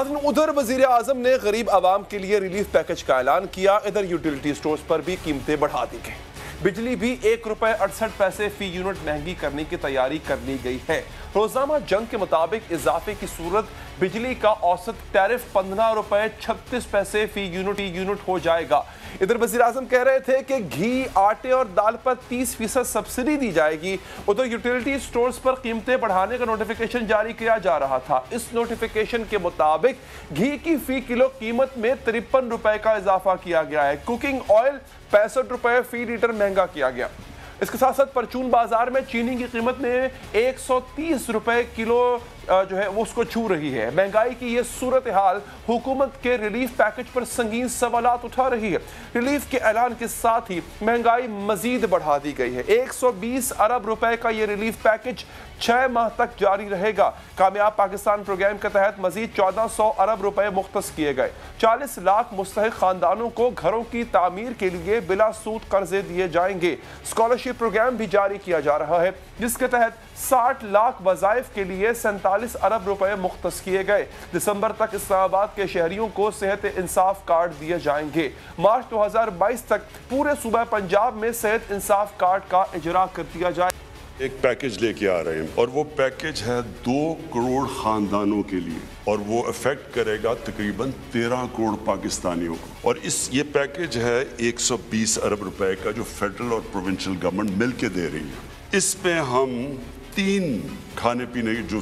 नाज़रीन, उधर वज़ीर आज़म ने गरीब आवाम के लिए रिलीफ पैकेज का ऐलान किया। इधर यूटिलिटी स्टोर्स पर भी कीमतें बढ़ा दी गई। बिजली भी ₹1.68 फी यूनिट महंगी करने की तैयारी कर ली गई है। रोजाना जंग के मुताबिक इजाफे की सूरत बिजली का औसत टैरिफ ₹15.36 फी यूनिट हो जाएगा। इधर वज़ीर आज़म कह रहे थे कि घी, आटे और दाल पर 30% सब्सिडी दी जाएगी। उधर यूटिलिटी स्टोर्स पर कीमतें बढ़ाने का नोटिफिकेशन जारी किया जा रहा था। इस नोटिफिकेशन के मुताबिक घी की फी किलो कीमत में ₹53 का इजाफा किया गया है। कुकिंग ऑयल ₹65 फी लीटर महंगा किया गया। इसके साथ साथ परचून बाजार में चीनी की कीमत में ₹130 किलो जो है वो उसको छू रही है। महंगाई की ये सूरत हाल हुकूमत के रिलीफ पैकेज पर संगीन सवालात उठा रही है। रिलीफ के ऐलान के साथ ही महंगाई मजीद बढ़ा दी गई है। ₹120 अरब का ये रिलीफ पैकेज 6 माह तक जारी रहेगा। कामयाब पाकिस्तान प्रोग्राम के तहत मजीद 1400 अरब रुपए मुख्तस किए गए। 40 लाख मुस्तहिक खानदानों को घरों की तामीर के लिए बिला सूद कर्जे दिए जाएंगे। स्कॉलरशिप प्रोग्राम भी जारी किया जा रहा है, जिसके तहत 60 लाख वज़ाइफ के लिए 47 अरब रुपए मुख्तस किए गए। दिसंबर तक इस्लामाबाद के शहरियों को सेहत इंसाफ कार्ड दिए जाएंगे। मार्च 2022 तक पूरे सूबा पंजाब में सेहत इंसाफ कार्ड का इजरा कर दिया जाए। एक पैकेज लेके आ रहे हैं और वो पैकेज है 2 करोड़ खानदानों के लिए और वो अफेक्ट करेगा तकरीबन 13 करोड़ पाकिस्तानियों को। और ये पैकेज है 120 अरब रुपए का जो फेडरल और प्रोविंशियल गवर्नमेंट मिल के दे रही है। इसमें हम 3 खाने पीने की जो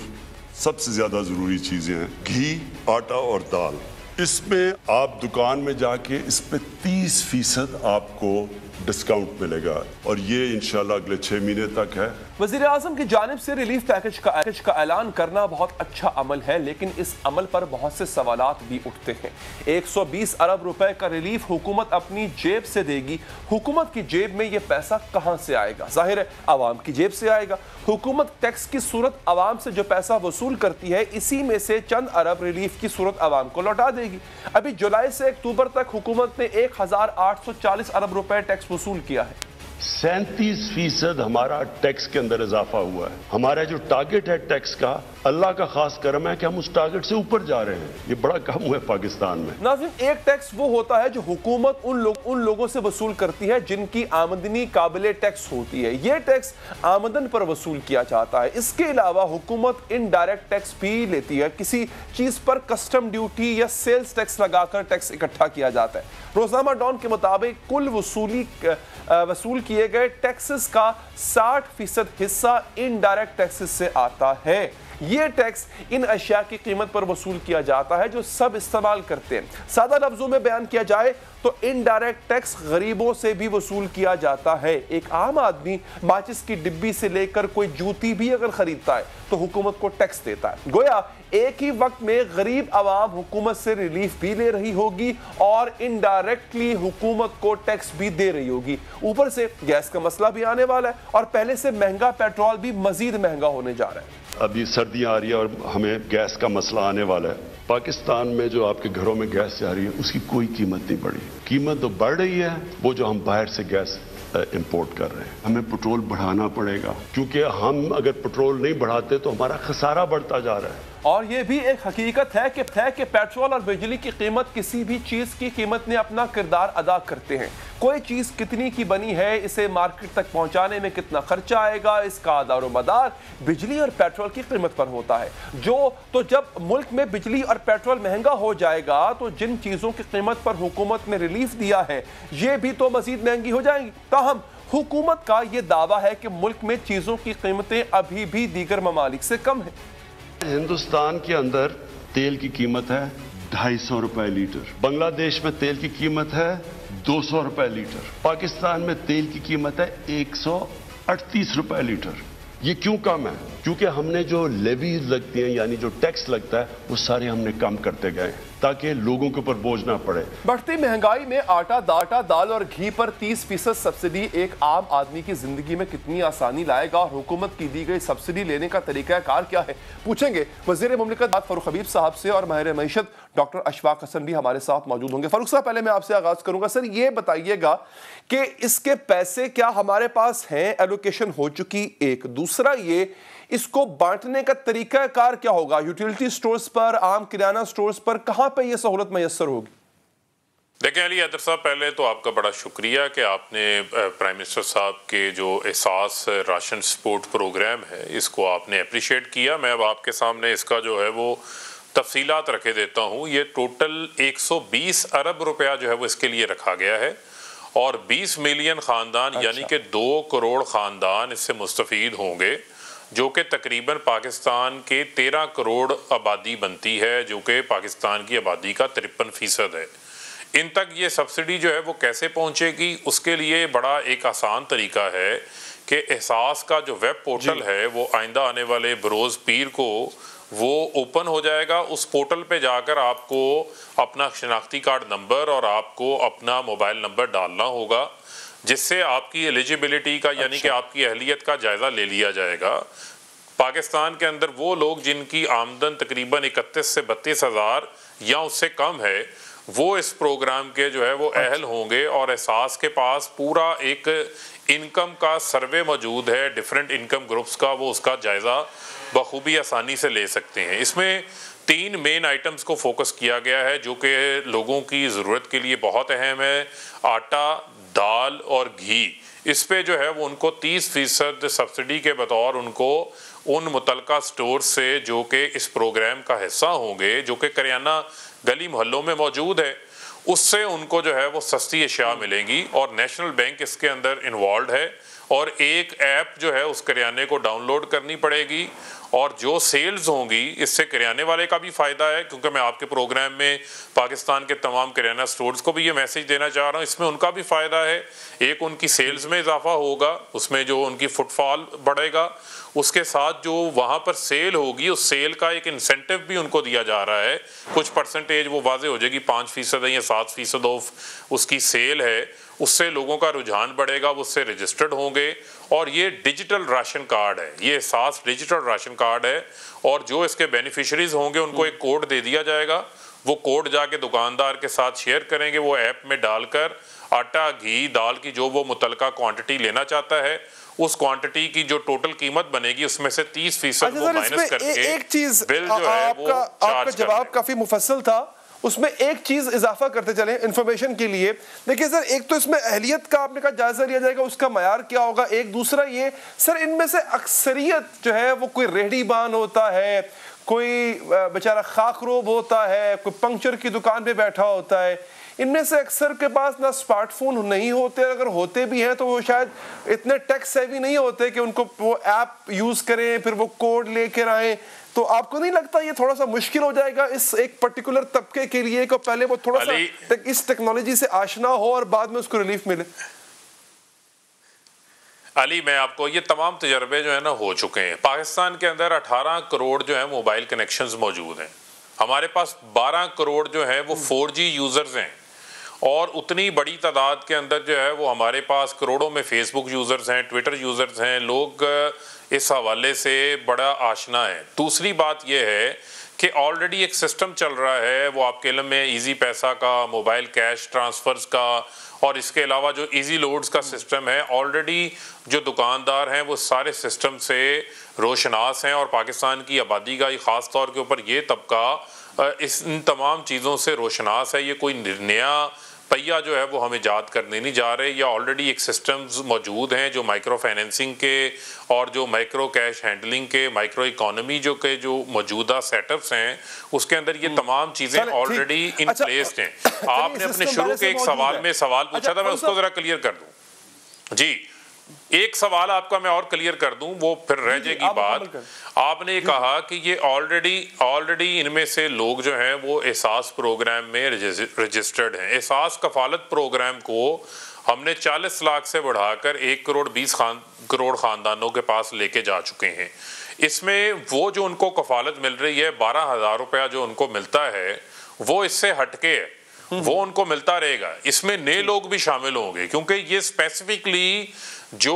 सबसे ज़्यादा ज़रूरी चीज़ें हैं, घी, आटा और दाल, इसमें आप दुकान में जाके इस पे 30% आपको डिस्काउंट मिलेगा और ये इंशाल्लाह अगले 6 महीने तक है। वज़ीर आज़म की जानिब से रिलीफ पैकेज का ऐलान करना बहुत अच्छा अमल है, लेकिन इस अमल पर बहुत से सवालात भी उठते हैं। 120 अरब रुपए का रिलीफ हुकूमत अपनी जेब से देगी। हुकूमत की जेब में ये पैसा कहां से आएगा? जाहिर है आवाम की जेब से आएगा। हुकूमत टैक्स की सूरत आवाम से जो पैसा वसूल करती है, इसी में से चंद अरब रिलीफ की सूरत आवाम को लौटा देगी। अभी जुलाई से अक्टूबर तक हुकूमत ने 1840 अरब रुपए टैक्स वसूल किया है। 37% हमारा टैक्स के अंदर इजाफा हुआ है। हमारा जो टारगेट है टैक्स का, अल्लाह का खास करम है कि हम उस टारगेट से ऊपर जा रहे हैं। ये बड़ा कम हुआ है पाकिस्तान में। नाज़रीन, एक टैक्स वो होता है जो हुकूमत उन लोगों से वसूल करती है जिनकी आमदनी काबिले टैक्स होती है। ये टैक्स आमदन पर वसूल किया जाता है। इसके अलावा हुकूमत इनडायरेक्ट टैक्स भी लेती है। किसी चीज पर कस्टम ड्यूटी या सेल्स टैक्स लगाकर टैक्स इकट्ठा किया जाता है। रोजनामा डॉन के मुताबिक कुल वसूल किए गए टैक्सेस का 60% हिस्सा इनडायरेक्ट टैक्सेस से आता है। ये टैक्स इन अशिया की कीमत पर वसूल किया जाता है जो सब इस्तेमाल करते हैं। सादा लफ्जों में बयान किया जाए तो इनडायरेक्ट टैक्स गरीबों से भी वसूल किया जाता है। एक आम आदमी माचिस की डिब्बी से लेकर कोई जूती भी अगर खरीदता है तो हुकूमत को टैक्स देता है। गोया एक ही वक्त में गरीब आवाम हुकूमत से रिलीफ भी ले रही होगी और इनडायरेक्टली हुकूमत को टैक्स भी दे रही होगी। ऊपर से गैस का मसला भी आने वाला है और पहले से महंगा पेट्रोल भी मजीद महंगा होने जा रहा है। अभी सर्दियां आ रही है और हमें गैस का मसला आने वाला है। पाकिस्तान में जो आपके घरों में गैस जा रही है उसकी कोई कीमत नहीं बढ़ी। कीमत तो बढ़ रही है वो जो हम बाहर से गैस इंपोर्ट कर रहे हैं। हमें पेट्रोल बढ़ाना पड़ेगा क्योंकि हम अगर पेट्रोल नहीं बढ़ाते तो हमारा खसारा बढ़ता जा रहा है। और ये भी एक हकीकत है कि पेट्रोल और बिजली की कीमत किसी भी चीज की कीमत में अपना किरदार अदा करते हैं। कोई चीज कितनी की बनी है, इसे मार्केट तक पहुंचाने में कितना खर्चा आएगा, इसका आदारोमदार बिजली और पेट्रोल की कीमत पर होता है। तो जब मुल्क में बिजली और पेट्रोल महंगा हो जाएगा तो जिन चीजों की कीमत पर हुकूमत ने रिलीफ दिया है ये भी तो मजीद महंगी हो जाएंगी। ताहम हुकूमत का यह दावा है कि मुल्क में चीजों की कीमतें अभी भी दीगर ममालिक से कम है। हिंदुस्तान के अंदर तेल की कीमत है 250 रुपए लीटर। बांग्लादेश में तेल की कीमत है 200 रुपए लीटर। पाकिस्तान में तेल की कीमत है 138 रुपए लीटर। ये क्यों कम है? क्योंकि हमने जो लेवीज लगती हैं यानी जो टैक्स लगता है वो सारे हमने कम करते गए ताकि लोगों के ऊपर बोझ ना पड़े। बढ़ती महंगाई में आटा, दाल और घी पर 30% सब्सिडी एक आम आदमी की जिंदगी में कितनी आसानी लाएगा और हुकूमत की दी गई सब्सिडी लेने का तरीकाकार क्या है, पूछेंगे वज़ीर मुमलिकत फारूक हबीब साहब से। और माहिर मईशत डॉक्टर अशफाक हसन भी हमारे साथ मौजूद होंगे। फारूक साहब, पहले मैं आपसे आगाज करूंगा। सर, ये बताइएगा कि इसके पैसे क्या हमारे पास हैं, एलोकेशन हो चुकी? एक दूसरा ये इसको बांटने का तरीका कार क्या होगा? यूटिलिटी स्टोर्स पर, आम किराना स्टोर्स पर, कहां पे ये सहूलत मैसर होगी? देखिए अली हैदर साहब, पहले तो आपका बड़ा शुक्रिया कि आपने प्राइम मिनिस्टर साहब के जो एहसास राशन सपोर्ट प्रोग्राम है इसको आपने अप्रिशिएट किया। मैं अब आपके सामने इसका जो है वो तफसीलात रखे देता हूँ। ये टोटल 120 अरब रुपया जो है वो इसके लिए रखा गया है और 20 मिलियन ख़ानदान यानी कि 2 करोड़ ख़ानदान इससे मुस्तफ़ीद होंगे, जो कि तकरीबन पाकिस्तान के 13 करोड़ आबादी बनती है, जो कि पाकिस्तान की आबादी का 53% है। इन तक ये सब्सिडी जो है वो कैसे पहुंचेगी, उसके लिए बड़ा एक आसान तरीका है कि एहसास का जो वेब पोर्टल है वो आइंदा आने वाले बरोज़ पीर को वो ओपन हो जाएगा। उस पोर्टल पे जाकर आपको अपना शनाख्ती कार्ड नंबर और आपको अपना मोबाइल नंबर डालना होगा, जिससे आपकी एलिजिबिलिटी का यानी कि आपकी अहलियत का जायज़ा ले लिया जाएगा। पाकिस्तान के अंदर वो लोग जिनकी आमदन तकरीबन 31 से 32 हज़ार या उससे कम है, वो इस प्रोग्राम के जो है वो अहल होंगे और एहसास के पास पूरा एक इनकम का सर्वे मौजूद है डिफरेंट इनकम ग्रुप्स का, वो उसका जायज़ा बखूबी आसानी से ले सकते हैं। इसमें 3 मेन आइटम्स को फोकस किया गया है जो कि लोगों की ज़रूरत के लिए बहुत अहम है। आटा, दाल और घी, इस पे जो है वो उनको 30% सब्सिडी के बतौर उनको उन मुतलका स्टोर से जो कि इस प्रोग्राम का हिस्सा होंगे, जो कि करियाना गली मोहल्लों में मौजूद है, उससे उनको जो है वो सस्ती अशिया मिलेंगी। और नेशनल बैंक इसके अंदर इन्वॉल्व है और एक ऐप जो है उस करियाने को डाउनलोड करनी पड़ेगी और जो सेल्स होंगी इससे करियाने वाले का भी फ़ायदा है, क्योंकि मैं आपके प्रोग्राम में पाकिस्तान के तमाम करियाना स्टोर्स को भी ये मैसेज देना चाह रहा हूँ, इसमें उनका भी फ़ायदा है। एक उनकी सेल्स में इजाफा होगा, उसमें जो उनकी फुटफॉल बढ़ेगा, उसके साथ जो वहाँ पर सेल होगी उस सेल का एक इंसेंटिव भी उनको दिया जा रहा है। कुछ परसेंटेज वो वाजे हो जाएगी, 5% या 7% ऑफ उसकी सेल है, उससे लोगों का रुझान बढ़ेगा, वो उससे रजिस्टर्ड होंगे। और ये डिजिटल राशन कार्ड है, ये एहसास डिजिटल राशन कार्ड है और जो इसके बेनिफिशरीज होंगे उनको एक कोड दे दिया जाएगा। वो कोड जाके दुकानदार के साथ शेयर करेंगे, वो ऐप में डालकर आटा, घी, दाल की जो वो मुतलका क्वांटिटी लेना चाहता है, उस क्वांटिटी की जो टोटल कीमत बनेगी उसमें से 30% वो माइनस करके एक चीज बिल जो है वो आपका जवाब काफी मुफस्सल था, उसमें एक चीज इजाफा करते चले इंफॉर्मेशन के लिए। देखिए सर, एक तो इसमें अहलियत का आपने कहा जायजा लिया जाएगा, उसका मयार क्या होगा, एक दूसरा ये सर इनमें से अक्सरियत जो है वो कोई रेहड़ीबान होता है, कोई बेचारा खाकरोब होता है, कोई पंक्चर की दुकान पे बैठा होता है, इनमें से अक्सर के पास ना स्मार्टफोन नहीं होते, अगर होते भी हैं तो वो शायद इतने टेक सेवी नहीं होते कि उनको वो ऐप यूज करें फिर वो कोड लेकर आए। तो आपको नहीं लगता ये थोड़ा सा मुश्किल हो जाएगा इस एक पर्टिकुलर तबके के लिए कि पहले वो थोड़ा सा इस टेक्नोलॉजी से आशना हो और बाद में उसको रिलीफ मिले? अली, मैं आपको ये तमाम तजर्बे जो है ना हो चुके हैं। पाकिस्तान के अंदर 18 करोड़ जो है मोबाइल कनेक्शंस मौजूद हैं, हमारे पास 12 करोड़ जो है वो 4G यूजर्स हैं और उतनी बड़ी तादाद के अंदर जो है वो हमारे पास करोड़ों में फेसबुक यूजर्स हैं, ट्विटर यूजर्स हैं। लोग इस हवाले से बड़ा आशना है। दूसरी बात यह है कि ऑलरेडी एक सिस्टम चल रहा है, वो आपके इल्म में इजी पैसा का, मोबाइल कैश ट्रांसफर्स का और इसके अलावा जो इजी लोड्स का सिस्टम है, ऑलरेडी जो दुकानदार हैं वो सारे सिस्टम से रोशनास हैं और पाकिस्तान की आबादी का ख़ास तौर के ऊपर ये तबका इन तमाम चीज़ों से रोशनास है। ये कोई नया पहिया जो है वो हमें ईजाद करने नहीं जा रहे, या ऑलरेडी एक सिस्टम्स मौजूद हैं जो माइक्रो फाइनेंसिंग के और जो माइक्रो कैश हैंडलिंग के, माइक्रो इकोनॉमी जो के जो मौजूदा सेटअप्स हैं उसके अंदर ये तमाम चीज़ें ऑलरेडी इन प्लेस्ड हैं। आपने अपने शुरू के एक सवाल में सवाल पूछा था, मैं उसको ज़रा क्लियर कर दूँ। जी, एक सवाल आपका मैं और क्लियर कर दूं, वो फिर रह जाएगी बात। आपने कहा कि ये ऑलरेडी इनमें से लोग जो हैं वो एहसास प्रोग्राम में रजिस्टर्ड हैं। एहसास कफालत प्रोग्राम को हमने 40 लाख से बढ़ाकर 1 करोड़ 20 करोड़ खानदानों के पास लेके जा चुके हैं। इसमें वो जो उनको कफालत मिल रही है 12,000 रुपया जो उनको मिलता है वो इससे हटके है, वो उनको मिलता रहेगा। इसमें नए लोग भी शामिल होंगे क्योंकि ये स्पेसिफिकली जो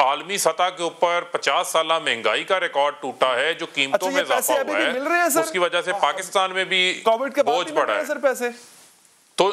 आलमी सतह के ऊपर 50 साल महंगाई का रिकॉर्ड टूटा है, जो कीमतों में इजाफा हुआ है, उसकी वजह से पाकिस्तान में भी बोझ बढ़ा है। पैसे तो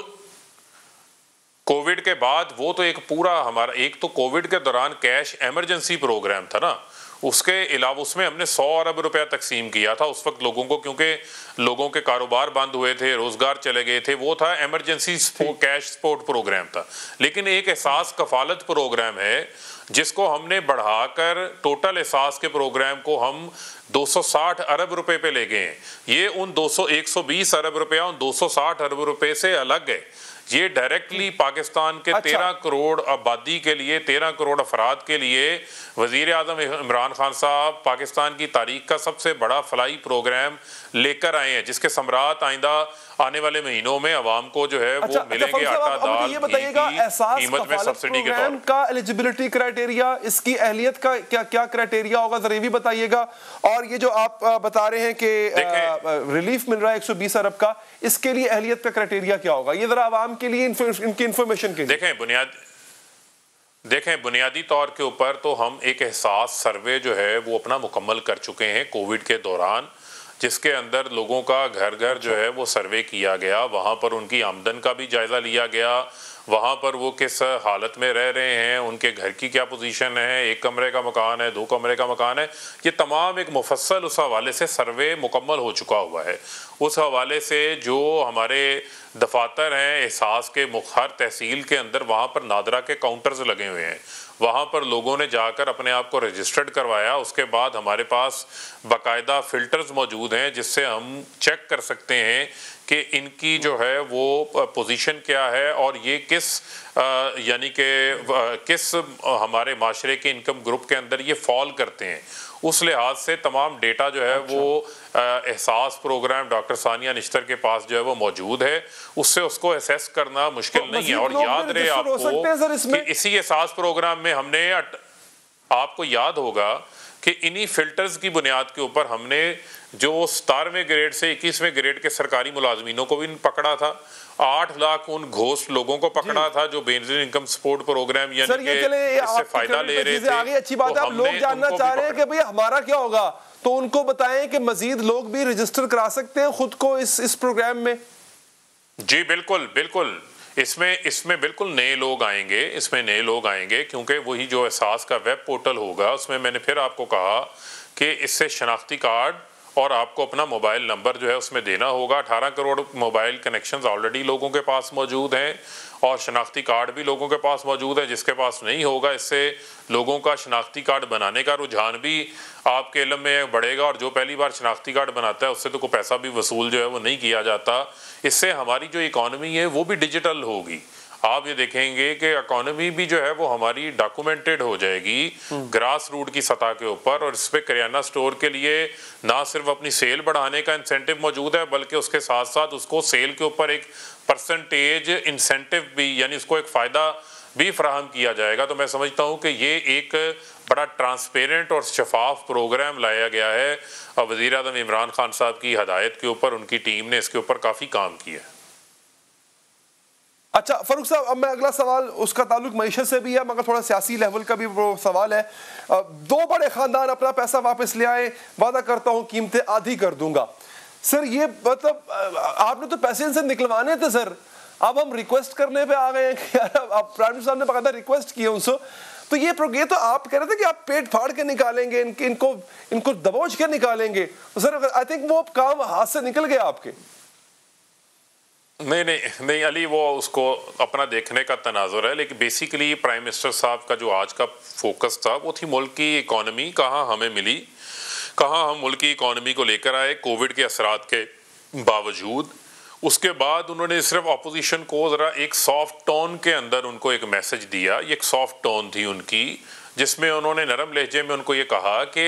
कोविड के बाद वो तो एक पूरा हमारा, एक तो कोविड के दौरान कैश इमरजेंसी प्रोग्राम था ना, उसके अलावा उसमें हमने 100 अरब रुपया तकसीम किया था उस वक्त लोगों को, क्योंकि लोगों के कारोबार बंद हुए थे, रोजगार चले गए थे। वो था इमरजेंसी कैश सपोर्ट प्रोग्राम था। लेकिन एक एहसास कफालत प्रोग्राम है जिसको हमने बढ़ाकर टोटल एहसास के प्रोग्राम को हम 260 अरब रुपए पे ले गए हैं। ये उन 120 अरब रुपया उन 260 अरब रुपए से अलग है। ये डायरेक्टली पाकिस्तान के 13 करोड़ आबादी के लिए, 13 करोड़ अफराद के लिए वजीर आज़म इमरान खान साहब पाकिस्तान की तारीख का सबसे बड़ा फलाई प्रोग्राम लेकर आए हैं, जिसके समरात आइंदा आने वाले महीनों में अवाम को जो है वो मिलेंगे। आटा दाल ये बताइएगा, एहसास कीमत में सब्सिडी के तौर का एलिजिबिलिटी क्राइटेरिया, इसकी अहलियत का क्या क्राइटेरिया होगा, जरा ये भी बताइएगा। और ये जो आप बता रहे हैं कि रिलीफ मिल रहा है 120 अरब का, इसके लिए अहलियत का क्राइटेरिया क्या होगा, ये जरा आवाम के लिए इनकी इंफॉर्मेशन के लिए देखें। बुनियादी तौर के ऊपर तो हम एक एहसास सर्वे जो है वो अपना मुकम्मल कर चुके हैं कोविड के दौरान, जिसके अंदर लोगों का घर घर जो है वो सर्वे किया गया। वहाँ पर उनकी आमदन का भी जायज़ा लिया गया, वहाँ पर वो किस हालत में रह रहे हैं, उनके घर की क्या पोजीशन है, 1 कमरे का मकान है, 2 कमरे का मकान है, ये तमाम एक मुफस्सल उस हवाले से सर्वे मुकम्मल हो चुका हुआ है। उस हवाले से जो हमारे दफातर हैं एहसास के हर तहसील के अंदर, वहाँ पर नादरा के काउंटर्स लगे हुए हैं, वहाँ पर लोगों ने जाकर अपने आप को रजिस्टर्ड करवाया। उसके बाद हमारे पास बाकायदा फ़िल्टर्स मौजूद हैं जिससे हम चेक कर सकते हैं कि इनकी जो है वो पोजीशन क्या है और ये किस यानी कि किस हमारे माशरे के इनकम ग्रुप के अंदर ये फॉल करते हैं। उस लिहाज से तमाम डेटा जो है वो एहसास प्रोग्राम डॉक्टर सानिया निश्तर के पास जो है वो मौजूद है, उससे उसको असेस करना मुश्किल नहीं है। और याद रहे आपको कि इसी एहसास प्रोग्राम में हमने, आपको याद होगा कि इन्हीं फिल्टर्स की बुनियाद के ऊपर हमने जो 17वें ग्रेड से 21वें ग्रेड के सरकारी मुलाजमीनों को भी पकड़ा था, 8 लाख उन घोस्ट लोगों को पकड़ा था जो बेनजीर इनकम सपोर्ट प्रोग्राम यानी कि इससे फायदा ले रहे थे। आगे अच्छी बात है, आप लोग जानना चाह रहे हैं कि भैया हमारा क्या होगा, तो उनको बताएं कि मजीद लोग भी रजिस्टर करा सकते हैं खुद को इस प्रोग्राम में। जी बिल्कुल बिल्कुल, इसमें बिल्कुल नए लोग आएंगे, क्योंकि वही जो एहसास का वेब पोर्टल होगा उसमें मैंने फिर आपको कहा कि इससे शनाख्ती कार्ड और आपको अपना मोबाइल नंबर जो है उसमें देना होगा। 18 करोड़ मोबाइल कनेक्शंस ऑलरेडी लोगों के पास मौजूद हैं और शनाख्ती कार्ड भी लोगों के पास मौजूद है। जिसके पास नहीं होगा, इससे लोगों का शनाख्ती कार्ड बनाने का रुझान भी आपके इल्म में बढ़ेगा और जो पहली बार शनाख्ती कार्ड बनाता है उससे तो कोई पैसा भी वसूल जो है वो नहीं किया जाता। इससे हमारी जो इकॉनमी है वो भी डिजिटल होगी। आप ये देखेंगे कि इकॉनमी भी जो है वो हमारी डॉक्यूमेंटेड हो जाएगी ग्रास रूट की सतह के ऊपर। और इस पे करियाना स्टोर के लिए ना सिर्फ अपनी सेल बढ़ाने का इंसेंटिव मौजूद है, बल्कि उसके साथ साथ उसको सेल के ऊपर एक परसेंटेज इंसेंटिव भी, यानी उसको एक फ़ायदा भी फराहम किया जाएगा। तो मैं समझता हूँ कि ये एक बड़ा ट्रांसपेरेंट और शफाफ प्रोग्राम लाया गया है और वज़ीर आज़म इमरान खान साहब की हदायत के ऊपर उनकी टीम ने इसके ऊपर काफ़ी काम किया है। अच्छा फारूक साहब, अब मैं अगला सवाल, उसका ताल्लुक मईशत से भी है मगर थोड़ा सियासी लेवल का भी वो सवाल है। 2 बड़े खानदान अपना पैसा वापस ले आए, वादा करता हूँ कीमतें आधी कर दूंगा। सर ये मतलब आपने तो पैसे इनसे निकलवाने थे सर, अब हम रिक्वेस्ट करने पे आ गए हैं कि यार अब प्राइम मिनिस्टर साहब ने बकायदा रिक्वेस्ट की है उनसे। तो ये तो आप कह रहे थे कि आप पेट फाड़ के निकालेंगे, इनको दबोच के निकालेंगे। तो सर आई थिंक वो काम हाथ से निकल गया आपके। नहीं अली, वो उसको अपना देखने का तनाजुर है। लेकिन बेसिकली प्राइम मिनिस्टर साहब का जो आज का फोकस था वो थी मुल्क की इकॉनमी कहाँ हमें मिली, कहाँ हम मुल्क की इकॉनमी को लेकर आए कोविड के असरात के बावजूद। उसके बाद उन्होंने सिर्फ अपोजिशन को ज़रा एक सॉफ्ट टोन के अंदर उनको एक मैसेज दिया। ये एक सॉफ्ट टोन थी उनकी, जिसमें उन्होंने नरम लहजे में उनको ये कहा कि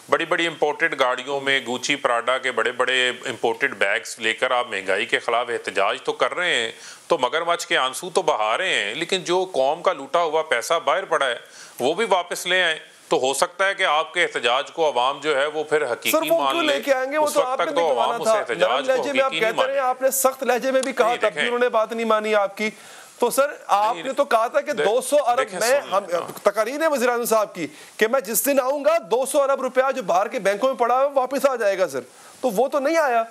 बड़ी बड़ी इंपोर्टेड गाड़ियों में गुची प्राडा के बड़े बड़े इंपोर्टेड बैग्स लेकर आप महंगाई के ख़िलाफ़ एहतजाज तो कर रहे हैं, तो मगरमच्छ के आंसू तो बहा रहे हैं, लेकिन जो कौम का लूटा हुआ पैसा बाहर पड़ा है वो भी वापस ले आए। तो हो सकता है कि आपके एहतजाज को अवाम जो है वो फिर हकीकी मान ले। उस वक्त तक तो अवाम उस एहतजाज को हकीकी नहीं माने। आपने सख्त लहजे में भी कहा, तब भी उन्होंने बात नहीं मानी आपकी। तो सर आपने तो कहा था कि 200 अरब में तकरीर है वज़ीर आज़म साहब की कि मैं जिस दिन आऊंगा 200 अरब रुपया जो बाहर के बैंकों में पड़ा है वापस आ जाएगा सर, तो वो तो नहीं आया।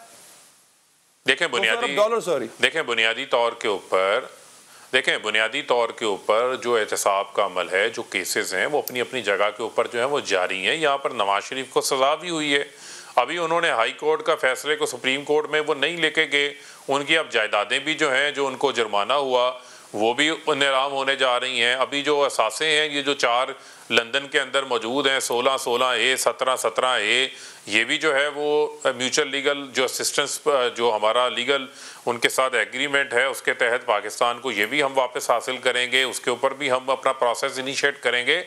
देखें बुनियादी तौर के ऊपर देखें, बुनियादी तौर के ऊपर जो एहतसाब का अमल है, जो केसेस हैं, वो अपनी अपनी जगह के ऊपर जो है वो जारी हैं। यहाँ पर नवाज शरीफ को सज़ा भी हुई है। अभी उन्होंने हाई कोर्ट का फैसले को सुप्रीम कोर्ट में वो नहीं लेके गए। उनकी अब जायदादें भी जो हैं, जो उनको जुर्माना हुआ, वो भी नीलाम होने जा रही हैं। अभी जो असासे हैं, ये जो 4 लंदन के अंदर मौजूद हैं, 16-16A, 17-17A, ये भी जो है वो म्यूचुअल लीगल जो असिस्टेंस जो हमारा लीगल उनके साथ एग्रीमेंट है, उसके तहत पाकिस्तान को ये भी हम वापस हासिल करेंगे। उसके ऊपर भी हम अपना प्रोसेस इनिशिएट करेंगे।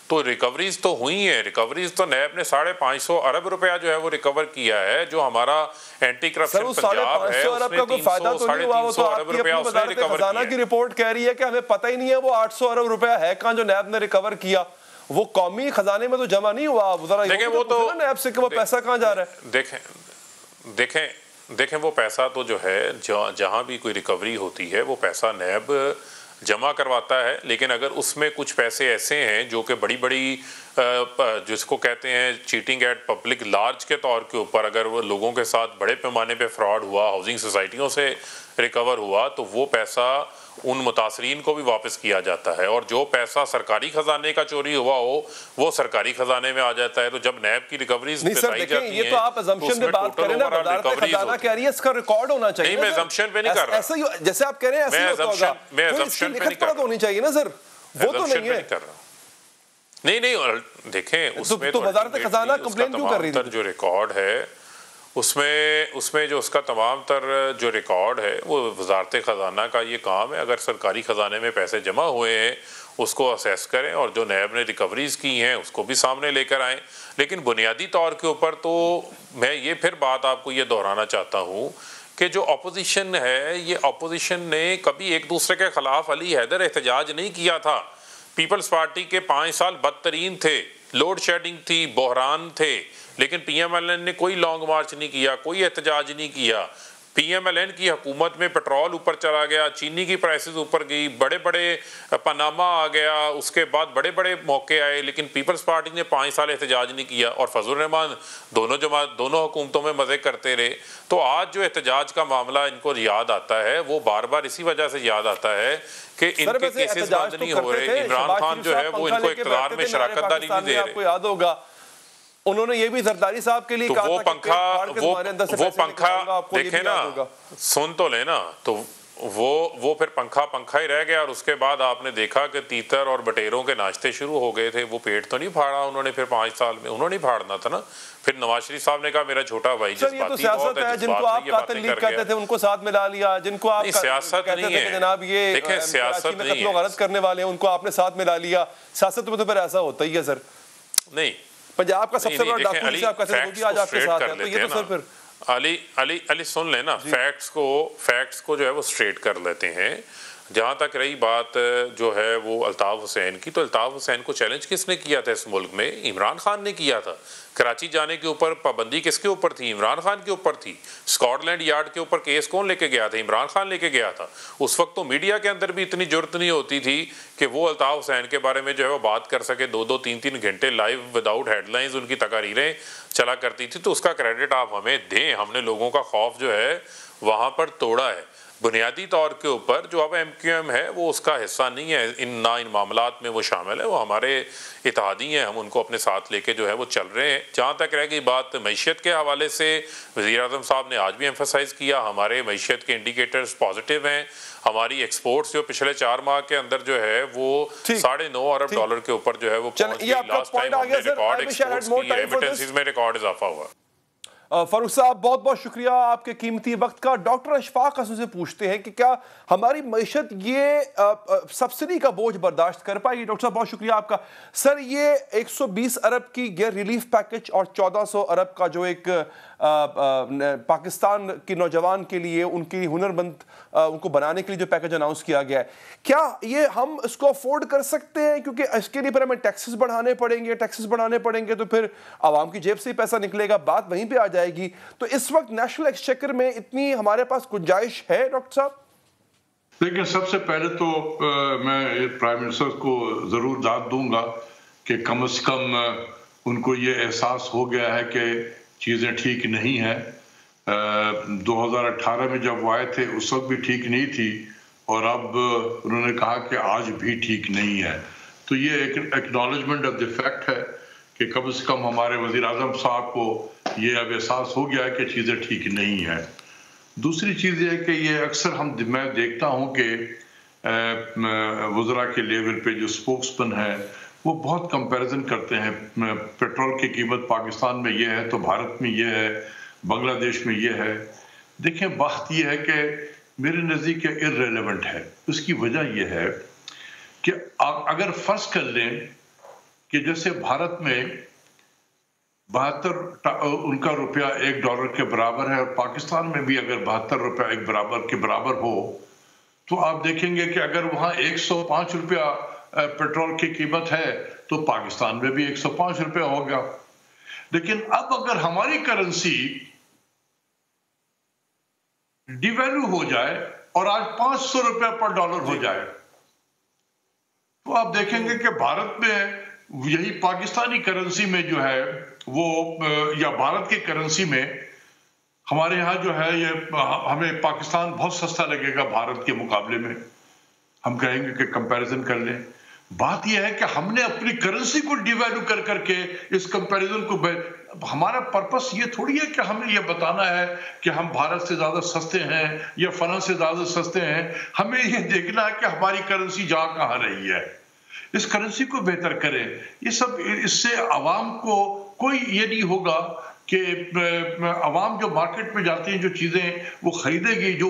तो रिकवरीज तो हुई हैं। रिकवरीज तो नैब ने 550 अरब रुपया जो है वो रिकवर किया है। जो हमारा एंटी करप्शन पंजाब है, उसने 300-350 अरब रुपया उसने रिकवर किया। की रिपोर्ट कह रही है कि हमें पता ही नहीं है वो 800 अरब रुपया है कहाँ जो नैब ने रिकवर किया। वो कौमी खजाने में तो जमा नहीं हुआ। देखें वो तो नैब से वो पैसा कहाँ जा रहा है। देखें वो पैसा तो जो है जहाँ भी कोई रिकवरी होती है वो पैसा नैब जमा करवाता है। लेकिन अगर उसमें कुछ पैसे ऐसे हैं जो कि बड़ी जिसको कहते हैं चीटिंग एट पब्लिक लार्ज के तौर के ऊपर, अगर वो लोगों के साथ बड़े पैमाने पे फ्रॉड हुआ, हाउसिंग सोसाइटियों से रिकवर हुआ, तो वो पैसा उन मुतासरीन को भी वापस किया जाता है। और जो पैसा सरकारी खजाने का चोरी हुआ हो वो सरकारी खजाने में आ जाता है। तो जब नैब की रिकवरीज बताई जाती हैं, ये तो आप assumption पे बात करें ना, वजारत खजाना कह रही है इसका रिकॉर्ड होना चाहिए। नहीं, मैं assumption पे नहीं कर रहा। ऐसा ही जैसे आप कह रहे हैं, मैं assumption पे नहीं कर रहा। होनी चाहिए ना सर, वो तो नहीं है। नहीं, देखें उसमें तो वजारत खजाना कंप्लेन क्यों कर रही थी? जो रिकॉर्ड है उसमें जो उसका तमाम तर जो रिकॉर्ड है वो वजारत ख़जाना का ये काम है। अगर सरकारी ख़जाने में पैसे जमा हुए हैं उसको असेस करें और जो नैब ने रिकवरीज की हैं उसको भी सामने लेकर आएँ। लेकिन बुनियादी तौर के ऊपर तो मैं ये फिर बात आपको ये दोहराना चाहता हूँ कि जो अपोजिशन है, ये अपोजिशन ने कभी एक दूसरे के ख़िलाफ़ अली हैदर एहतजाज नहीं किया था। पीपल्स पार्टी के 5 साल बदतरीन थे, लोड शेडिंग थी, बहरान थे, लेकिन PMLN ने कोई लॉन्ग मार्च नहीं किया, कोई एहतजाज नहीं किया। PMLN की हुकूमत में पेट्रोल ऊपर चला गया, चीनी की प्राइसेस ऊपर गई, बड़े पनामा आ गया, उसके बाद बड़े मौके आए, लेकिन पीपल्स पार्टी ने 5 साल एहतजाज नहीं किया। और फजल रहमान दोनों हुकूमतों में मज़े करते रहे। तो आज जो एहतजाज का मामला इनको याद आता है, वो बार बार इसी वजह से याद आता है कि इनके केसेस बंद नहीं हो रहे। इमरान खान जो है वो इनको इक़्तिदार में शराकत दारी नहीं दे रहे। आपको याद होगा उन्होंने ये भी जरदारी साहब के लिए तो कहा वो पंखा देखे ना, सुन तो लेना, तो वो फिर पंखा ही रह गया। और उसके बाद आपने देखा कि तीतर और बटेरों के नाश्ते शुरू हो गए थे। वो पेट तो नहीं फाड़ा उन्होंने फिर 5 साल में, उन्होंने फाड़ना था ना। फिर नवाज शरीफ साहब ने कहा मेरा छोटा भाई जज्बाती बहुत है, जिनको आप कातिल लीग कहते थे उनको साथ मिला लिया, जिनको आप सियासत नहीं है जनाब ये देखें सियासत नहीं है, गलत करने वाले हैं उनको आपने साथ मिला लिया। सियासत में तो फिर ऐसा होता ही है सर। नहीं, पंजाब का सबसे बड़ा डॉक्टर साहब कहते हैं वो भी आज आपके साथ है, तो ये तो सर फिर अली सुन लेना, फैक्ट्स को जो है वो स्ट्रेट कर लेते हैं। जहाँ तक रही बात जो है वो अल्ताफ हुसैन की, तो अल्ताफ हुसैन को चैलेंज किसने किया था इस मुल्क में? इमरान खान ने किया था। कराची जाने के ऊपर पाबंदी किसके ऊपर थी? इमरान खान के ऊपर थी। स्कॉटलैंड यार्ड के ऊपर केस कौन लेके गया था? इमरान खान लेके गया था। उस वक्त तो मीडिया के अंदर भी इतनी जरूरत नहीं होती थी कि वो अल्ताफ हुसैन के बारे में जो है वो बात कर सके। 2-2, 3-3 घंटे लाइव विदाउट हेडलाइंस उनकी तकारीरें चला करती थी। तो उसका क्रेडिट आप हमें दें, हमने लोगों का खौफ जो है वहाँ पर तोड़ा है। बुनियादी तौर के ऊपर जो अब MQM है वो उसका हिस्सा नहीं है, इन मामलात में वो शामिल है, वो हमारे इत्तेहादी हैं, हम उनको अपने साथ लेके जो है वो चल रहे हैं। जहाँ तक रह गई बात मईशत के हवाले से, वज़ीर-ए-आज़म साहब ने आज भी एम्फसाइज़ किया हमारे मईशत के इंडिकेटर्स पॉजिटिव हैं। हमारी एक्सपोर्ट्स जो पिछले 4 माह के अंदर जो है वो $9.5 अरब के ऊपर जो है वो पहुंच गई। लास्ट टाइम हमने रिकॉर्ड एक्सपोर्ट्स की, रेमिटेंसेस में रिकॉर्ड इजाफा हुआ। फारूक साहब बहुत बहुत शुक्रिया आपके कीमती वक्त का। डॉक्टर अशफाक हसन से पूछते हैं कि क्या हमारी मईशत ये सब्सिडी का बोझ बर्दाश्त कर पाएगी? डॉक्टर साहब बहुत शुक्रिया आपका। सर ये 120 अरब की गैर रिलीफ पैकेज और 1400 अरब का जो एक पाकिस्तान के नौजवान के लिए उनकी हुनरमंद उनको बनाने के लिए जो पैकेज अनाउंस किया गया है, क्या ये हम इसको अफोर्ड कर सकते हैं? क्योंकि इसके लिए फिर हमें टैक्सेस बढ़ाने पड़ेंगे तो फिर आवाम की जेब से ही पैसा निकलेगा, बात वहीं पे आ जाएगी। तो इस वक्त नेशनल एक्सचेकर में इतनी हमारे पास गुंजाइश है डॉक्टर साहब? लेकिन सबसे पहले तो मैं प्राइम मिनिस्टर को जरूर दाद दूंगा कि कम से कम उनको ये एहसास हो गया है कि चीज़ें ठीक नहीं हैं। 2018 में जब वो आए थे उस वक्त भी ठीक नहीं थी, और अब उन्होंने कहा कि आज भी ठीक नहीं है। तो ये एक एक्नॉलेजमेंट ऑफ द फैक्ट है कि कम से कम हमारे वजीर आजम साहब को ये अब एहसास हो गया है कि चीज़ें ठीक नहीं है। दूसरी चीज़ ये है कि ये अक्सर मैं देखता हूँ कि वज़रा के लेवल पे जो स्पोक्समैन है वो बहुत कंपैरिजन करते हैं। पेट्रोल की कीमत पाकिस्तान में ये है तो भारत में ये है, बांग्लादेश में ये है। देखें, बात ये है कि मेरे नज़दीक इर्रेलेवेंट है। उसकी वजह यह है कि अगर फर्ज कर लें कि जैसे भारत में 72 उनका रुपया $1 के बराबर है और पाकिस्तान में भी अगर 72 रुपया एक के बराबर हो, तो आप देखेंगे कि अगर वहां 105 रुपया पेट्रोल की कीमत है तो पाकिस्तान में भी 105 रुपया होगा। लेकिन अब अगर हमारी करेंसी डिवैल्यू हो जाए और आज 500 रुपया पर डॉलर हो जाए, तो आप देखेंगे कि भारत में यही पाकिस्तानी करेंसी में जो है वो या भारत की करेंसी में हमारे यहाँ जो है ये हमें पाकिस्तान बहुत सस्ता लगेगा भारत के मुकाबले में। हम कहेंगे कि कंपैरिजन कर लें। बात यह है कि हमने अपनी करेंसी को डिवैल्यू कर करके इस कंपैरिजन को, हमारा पर्पस ये थोड़ी है कि हमें ये बताना है कि हम भारत से ज्यादा सस्ते हैं या फ्रांस से ज्यादा सस्ते हैं। हमें ये देखना है कि हमारी करेंसी जा कहाँ रही है, इस करेंसी को बेहतर करें। ये सब, इससे आवाम को कोई ये नहीं होगा कि आवाम जो मार्केट में जाती है जो चीजें वो खरीदेगी, जो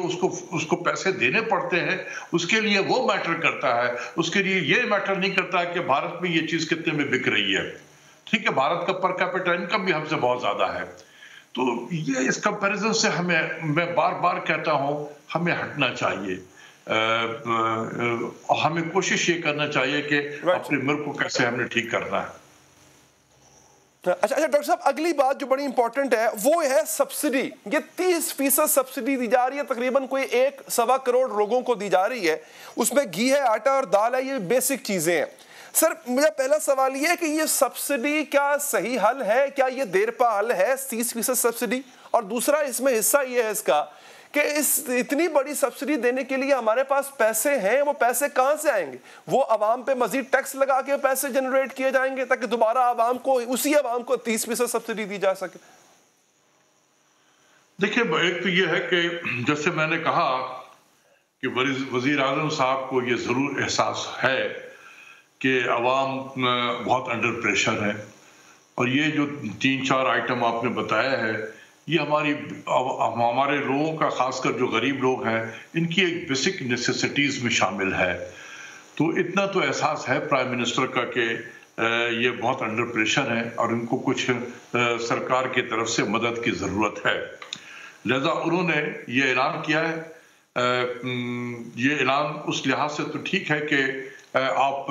उसको पैसे देने पड़ते हैं, उसके लिए वो मैटर करता है। उसके लिए ये मैटर नहीं करता है कि भारत में ये चीज कितने में बिक रही है। ठीक है, भारत का पर कैपिटा इनकम भी हमसे बहुत ज्यादा है। तो ये इस कंपैरिजन से मैं बार बार कहता हूं हमें हटना चाहिए। हमें कोशिश ये करना चाहिए कि अपने मुल्क को कैसे हमने ठीक करना है। अच्छा डॉक्टर साहब, अगली बात जो बड़ी इंपॉर्टेंट है वो है सब्सिडी। ये 30% सब्सिडी दी जा रही है, तकरीबन कोई 1-1.25 करोड़ लोगों को दी जा रही है। उसमें घी है, आटा और दाल है, ये बेसिक चीजें हैं। सर, मेरा पहला सवाल ये है कि ये सब्सिडी क्या सही हल है, क्या ये देरपा हल है 30% सब्सिडी? और दूसरा इसमें हिस्सा ये है इसका कि इस इतनी बड़ी सब्सिडी देने के लिए हमारे पास पैसे हैं, वो पैसे कहां से आएंगे? वो आवाम पे मजीद टैक्स लगा के पैसे जनरेट किए जाएंगे ताकि दोबारा उसी आवाम को 30% सब्सिडी दी जा सके? देखिए, एक तो ये है कि जैसे मैंने कहा कि वजीर आजम साहब को ये जरूर एहसास है कि आवाम बहुत अंडर प्रेशर है। और ये जो 3-4 आइटम आपने बताया है, ये हमारे लोगों का, खासकर जो गरीब लोग हैं, इनकी एक बेसिक नेसेसिटीज में शामिल है। तो इतना तो एहसास है प्राइम मिनिस्टर का कि ये बहुत अंडर प्रेशर है और इनको कुछ सरकार की तरफ से मदद की ज़रूरत है। लिहाजा उन्होंने ये ऐलान किया है। ये ऐलान उस लिहाज से तो ठीक है कि आप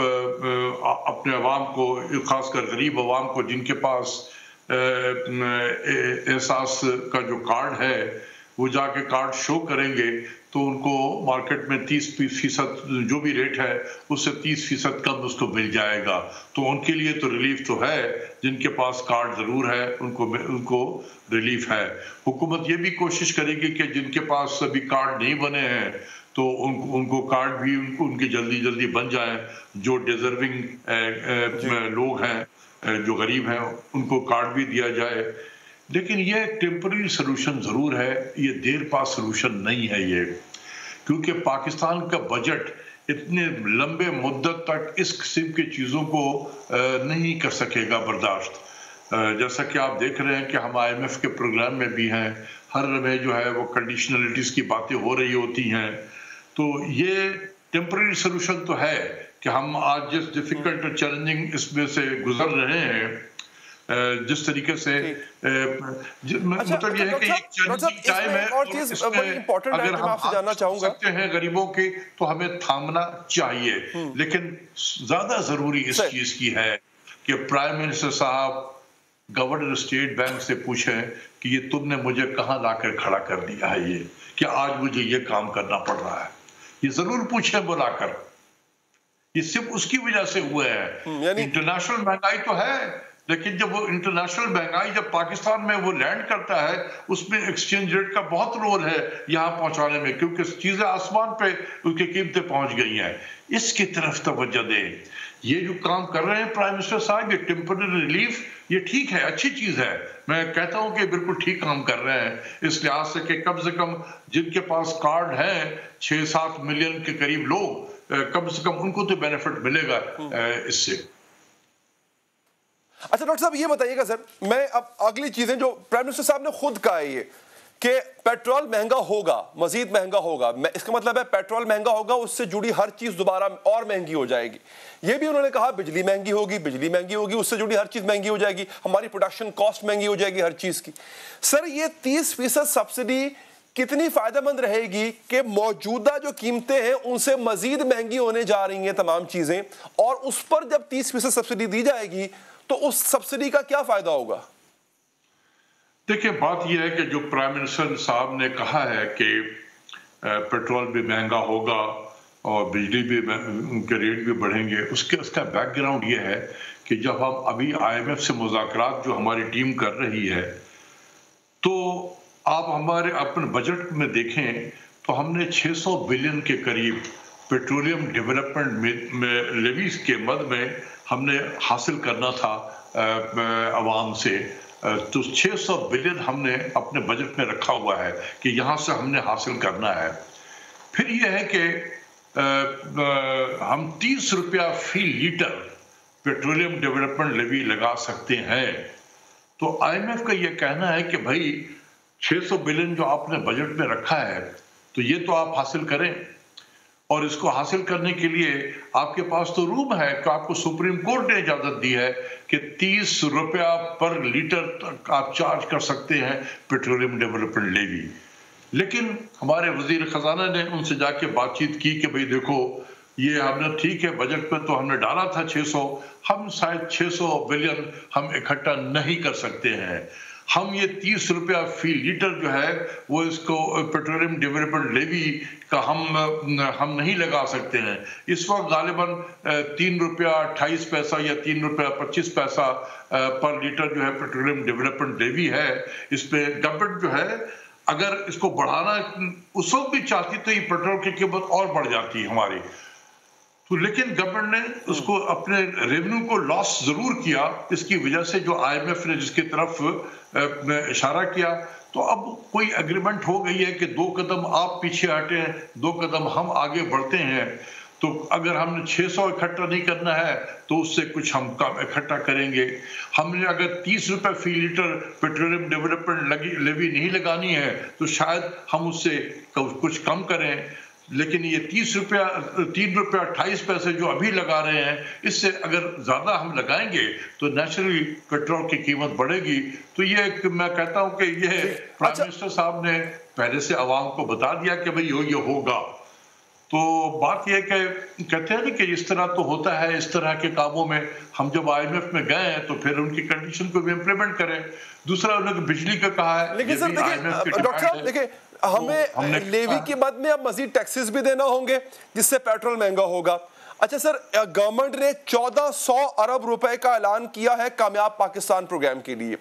अपने अवाम को, खासकर गरीब अवाम को जिनके पास एहसास का जो कार्ड है वो जाके कार्ड शो करेंगे तो उनको मार्केट में 30% जो भी रेट है उससे 30% कम उसको मिल जाएगा। तो उनके लिए तो रिलीफ तो है, जिनके पास कार्ड जरूर है उनको रिलीफ है। हुकूमत ये भी कोशिश करेगी कि जिनके पास अभी कार्ड नहीं बने हैं तो उनको कार्ड भी उनके जल्दी बन जाए। जो डिजर्विंग लोग हैं, जो गरीब हैं, उनको कार्ड भी दिया जाए। लेकिन ये टेम्पररी सोल्यूशन जरूर है, ये देर पा सोल्यूशन नहीं है ये, क्योंकि पाकिस्तान का बजट इतने लंबे मुद्दत तक इस किस्म की चीज़ों को नहीं कर सकेगा बर्दाश्त। जैसा कि आप देख रहे हैं कि हम IMF के प्रोग्राम में भी हैं, हर में जो है वो कंडीशनलिटीज की बातें हो रही होती हैं। तो ये टेम्पररी सोल्यूशन तो है कि हम आज जिस डिफिकल्ट और चैलेंजिंग इसमें से गुजर रहे हैं, जिस तरीके से मतलब ये है कि एक चैलेंजिंग टाइम है और इसमें अगर हम आपसे जानना चाहूंगा सकते हैं गरीबों की तो हमें थामना चाहिए। लेकिन ज्यादा जरूरी इस चीज की है कि प्राइम मिनिस्टर साहब गवर्नर स्टेट बैंक से पूछें कि ये तुमने मुझे कहां लाकर खड़ा कर दिया है, ये कि आज मुझे ये काम करना पड़ रहा है। ये जरूर पूछे बुलाकर, ये सिर्फ उसकी वजह से हुए हैं। इंटरनेशनल महंगाई तो है, लेकिन जब वो इंटरनेशनल महंगाई जब पाकिस्तान में वो लैंड करता है, उसमें एक्सचेंज रेट का बहुत रोल है यहाँ पहुंचाने में, क्योंकि चीजें आसमान पे उसकी कीमतें पहुंच गई हैं। इसकी तरफ तवज्जो दें। ये जो काम कर रहे हैं प्राइम मिनिस्टर साहब, ये टेम्पररी रिलीफ, ये ठीक है, अच्छी चीज है। मैं कहता हूं कि बिल्कुल ठीक काम कर रहे हैं इस लिहाज से कि कम से कम जिनके पास कार्ड है 6-7 मिलियन के करीब लोग, कम से कम उनको तो बेनिफिट मिलेगा इससे। अच्छा डॉक्टर साहब ये बताइएगा सर, मैं अब अगली चीजें जो प्राइम मिनिस्टर साहब ने खुद कहा है ये कि पेट्रोल महंगा होगा, मजीद महंगा होगा, इसका मतलब है पेट्रोल महंगा होगा, उससे जुड़ी हर चीज दोबारा और महंगी हो जाएगी। ये भी उन्होंने कहा बिजली महंगी होगी, उससे जुड़ी हर चीज महंगी हो जाएगी, हमारी प्रोडक्शन कॉस्ट महंगी हो जाएगी हर चीज की। सर ये 30% सब्सिडी कितनी फायदेमंद रहेगी कि मौजूदा जो कीमतें हैं उनसे मजीद महंगी होने जा रही हैं तमाम चीजें, और उस पर जब 30% सब्सिडी दी जाएगी तो उस सब्सिडी का क्या फायदा होगा? देखिए बात यह है कि जो प्राइम मिनिस्टर साहब ने कहा है कि पेट्रोल भी महंगा होगा और बिजली भी उनके रेट भी बढ़ेंगे, उसका बैकग्राउंड ये है कि जब हम अभी IMF से मुज़ाकरात जो हमारी टीम कर रही है, तो आप हमारे अपने बजट में देखें तो हमने 600 बिलियन के करीब पेट्रोलियम डेवलपमेंट में लेवीज के मद में हमने हासिल करना था आवाम से। तो 600 बिलियन हमने अपने बजट में रखा हुआ है कि यहाँ से हमने हासिल करना है। फिर यह है कि हम 30 रुपया फी लीटर पेट्रोलियम डेवलपमेंट लेवी लगा सकते हैं। तो IMF का यह कहना है कि भाई 600 बिलियन जो आपने बजट में रखा है तो ये तो आप हासिल करें, और इसको हासिल करने के लिए आपके पास तो रूम है कि आपको सुप्रीम कोर्ट ने इजाजत दी है कि 30 रुपया पर लीटर तक आप चार्ज कर सकते हैं पेट्रोलियम डेवलपमेंट लेवी। लेकिन हमारे वजीर खजाना ने उनसे जाके बातचीत की कि भाई देखो ये हमने ठीक है बजट में तो हमने डाला था 600, हम शायद 600 बिलियन हम इकट्ठा नहीं कर सकते हैं। हम ये 30 रुपया फी लीटर जो है वो इसको पेट्रोलियम डेवलपमेंट लेवी का हम नहीं लगा सकते हैं। इस वक्त गालिबन 3 रुपया 28 पैसा या 3 रुपया 25 पैसा पर लीटर जो है पेट्रोलियम डेवलपमेंट लेवी है। इस पे गवर्नमेंट जो है अगर इसको बढ़ाना उस वक्त भी चाहती तो ये पेट्रोल की कीमत और बढ़ जाती हमारी। तो लेकिन गवर्नमेंट ने उसको अपने रेवेन्यू को लॉस जरूर किया, इसकी वजह से जो IMF ने जिसकी तरफ इशारा किया, तो अब कोई एग्रीमेंट हो गई है कि 2 कदम आप पीछे हटे, 2 कदम हम आगे बढ़ते हैं। तो अगर हमने 600 इकट्ठा नहीं करना है तो उससे कुछ हम कम इकट्ठा करेंगे। हमने अगर 30 रुपये फी लीटर पेट्रोलियम डेवलपमेंट लेवी नहीं लगानी है तो शायद हम उससे कुछ कम करें। लेकिन ये 3 रुपया 28 पैसे जो अभी लगा रहे हैं, इससे अगर ज्यादा हम लगाएंगे तो नेचुरली पेट्रोल की कीमत बढ़ेगी। तो ये मैं कहता हूं कि ये प्राइम मिनिस्टर साहब ने पहले से आवाम को बता दिया कि भाई ये होगा। तो बात यह कि कहते हैं ना कि इस तरह तो होता है, इस तरह के कामों में हम जब IMF में गए हैं तो फिर उनकी कंडीशन को भी इम्प्लीमेंट करें। दूसरा उन्होंने बिजली का कहा है। लेकिन सर देखिए डॉक्टर साहब, देखिए हमें लेवी के बाद में अब मजीद टैक्सेस भी देना होंगे जिससे पेट्रोल महंगा होगा। अच्छा सर, गवर्नमेंट ने 1400 अरब रुपए का ऐलान किया है कामयाब पाकिस्तान प्रोग्राम के लिए,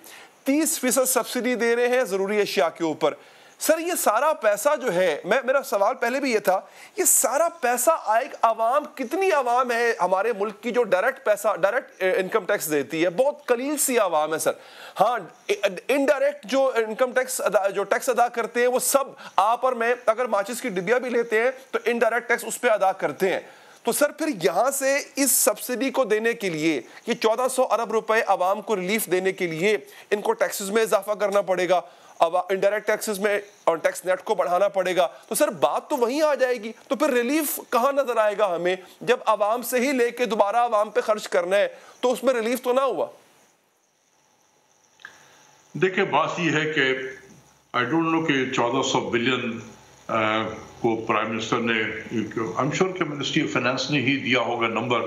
30% सब्सिडी दे रहे हैं जरूरी अशिया के ऊपर। सर ये सारा पैसा जो है, मेरा सवाल पहले भी ये था, ये सारा पैसा आएगा आवाम, कितनी आवाम है हमारे मुल्क की जो डायरेक्ट इनकम टैक्स देती है? बहुत कलील सी आवाम है सर। हाँ, इनडायरेक्ट जो इनकम टैक्स जो टैक्स अदा करते हैं वो सब आप और मैं अगर माचिस की डिबिया भी लेते हैं तो इनडायरेक्ट टैक्स उस पर अदा करते हैं। तो सर फिर यहां से इस सब्सिडी को देने के लिए, ये 1400 अरब रुपए आवाम को रिलीफ देने के लिए इनको टैक्सेस में इजाफा करना पड़ेगा, अब इनडायरेक्ट टैक्सेस में और टैक्स नेट को बढ़ाना पड़ेगा। तो सर बात तो वहीं आ जाएगी। तो फिर रिलीफ कहां नजर आएगा हमें जब आवाम से ही लेके दोबारा आवाम पे खर्च करना है? तो उसमें रिलीफ तो ना हुआ। देखिए बात यह है कि आई डोंट नो कि 1400 बिलियन को प्राइम मिनिस्टर ने, आई एम श्योर कि मिनिस्ट्री ऑफ फाइनेंस ने ही दिया होगा नंबर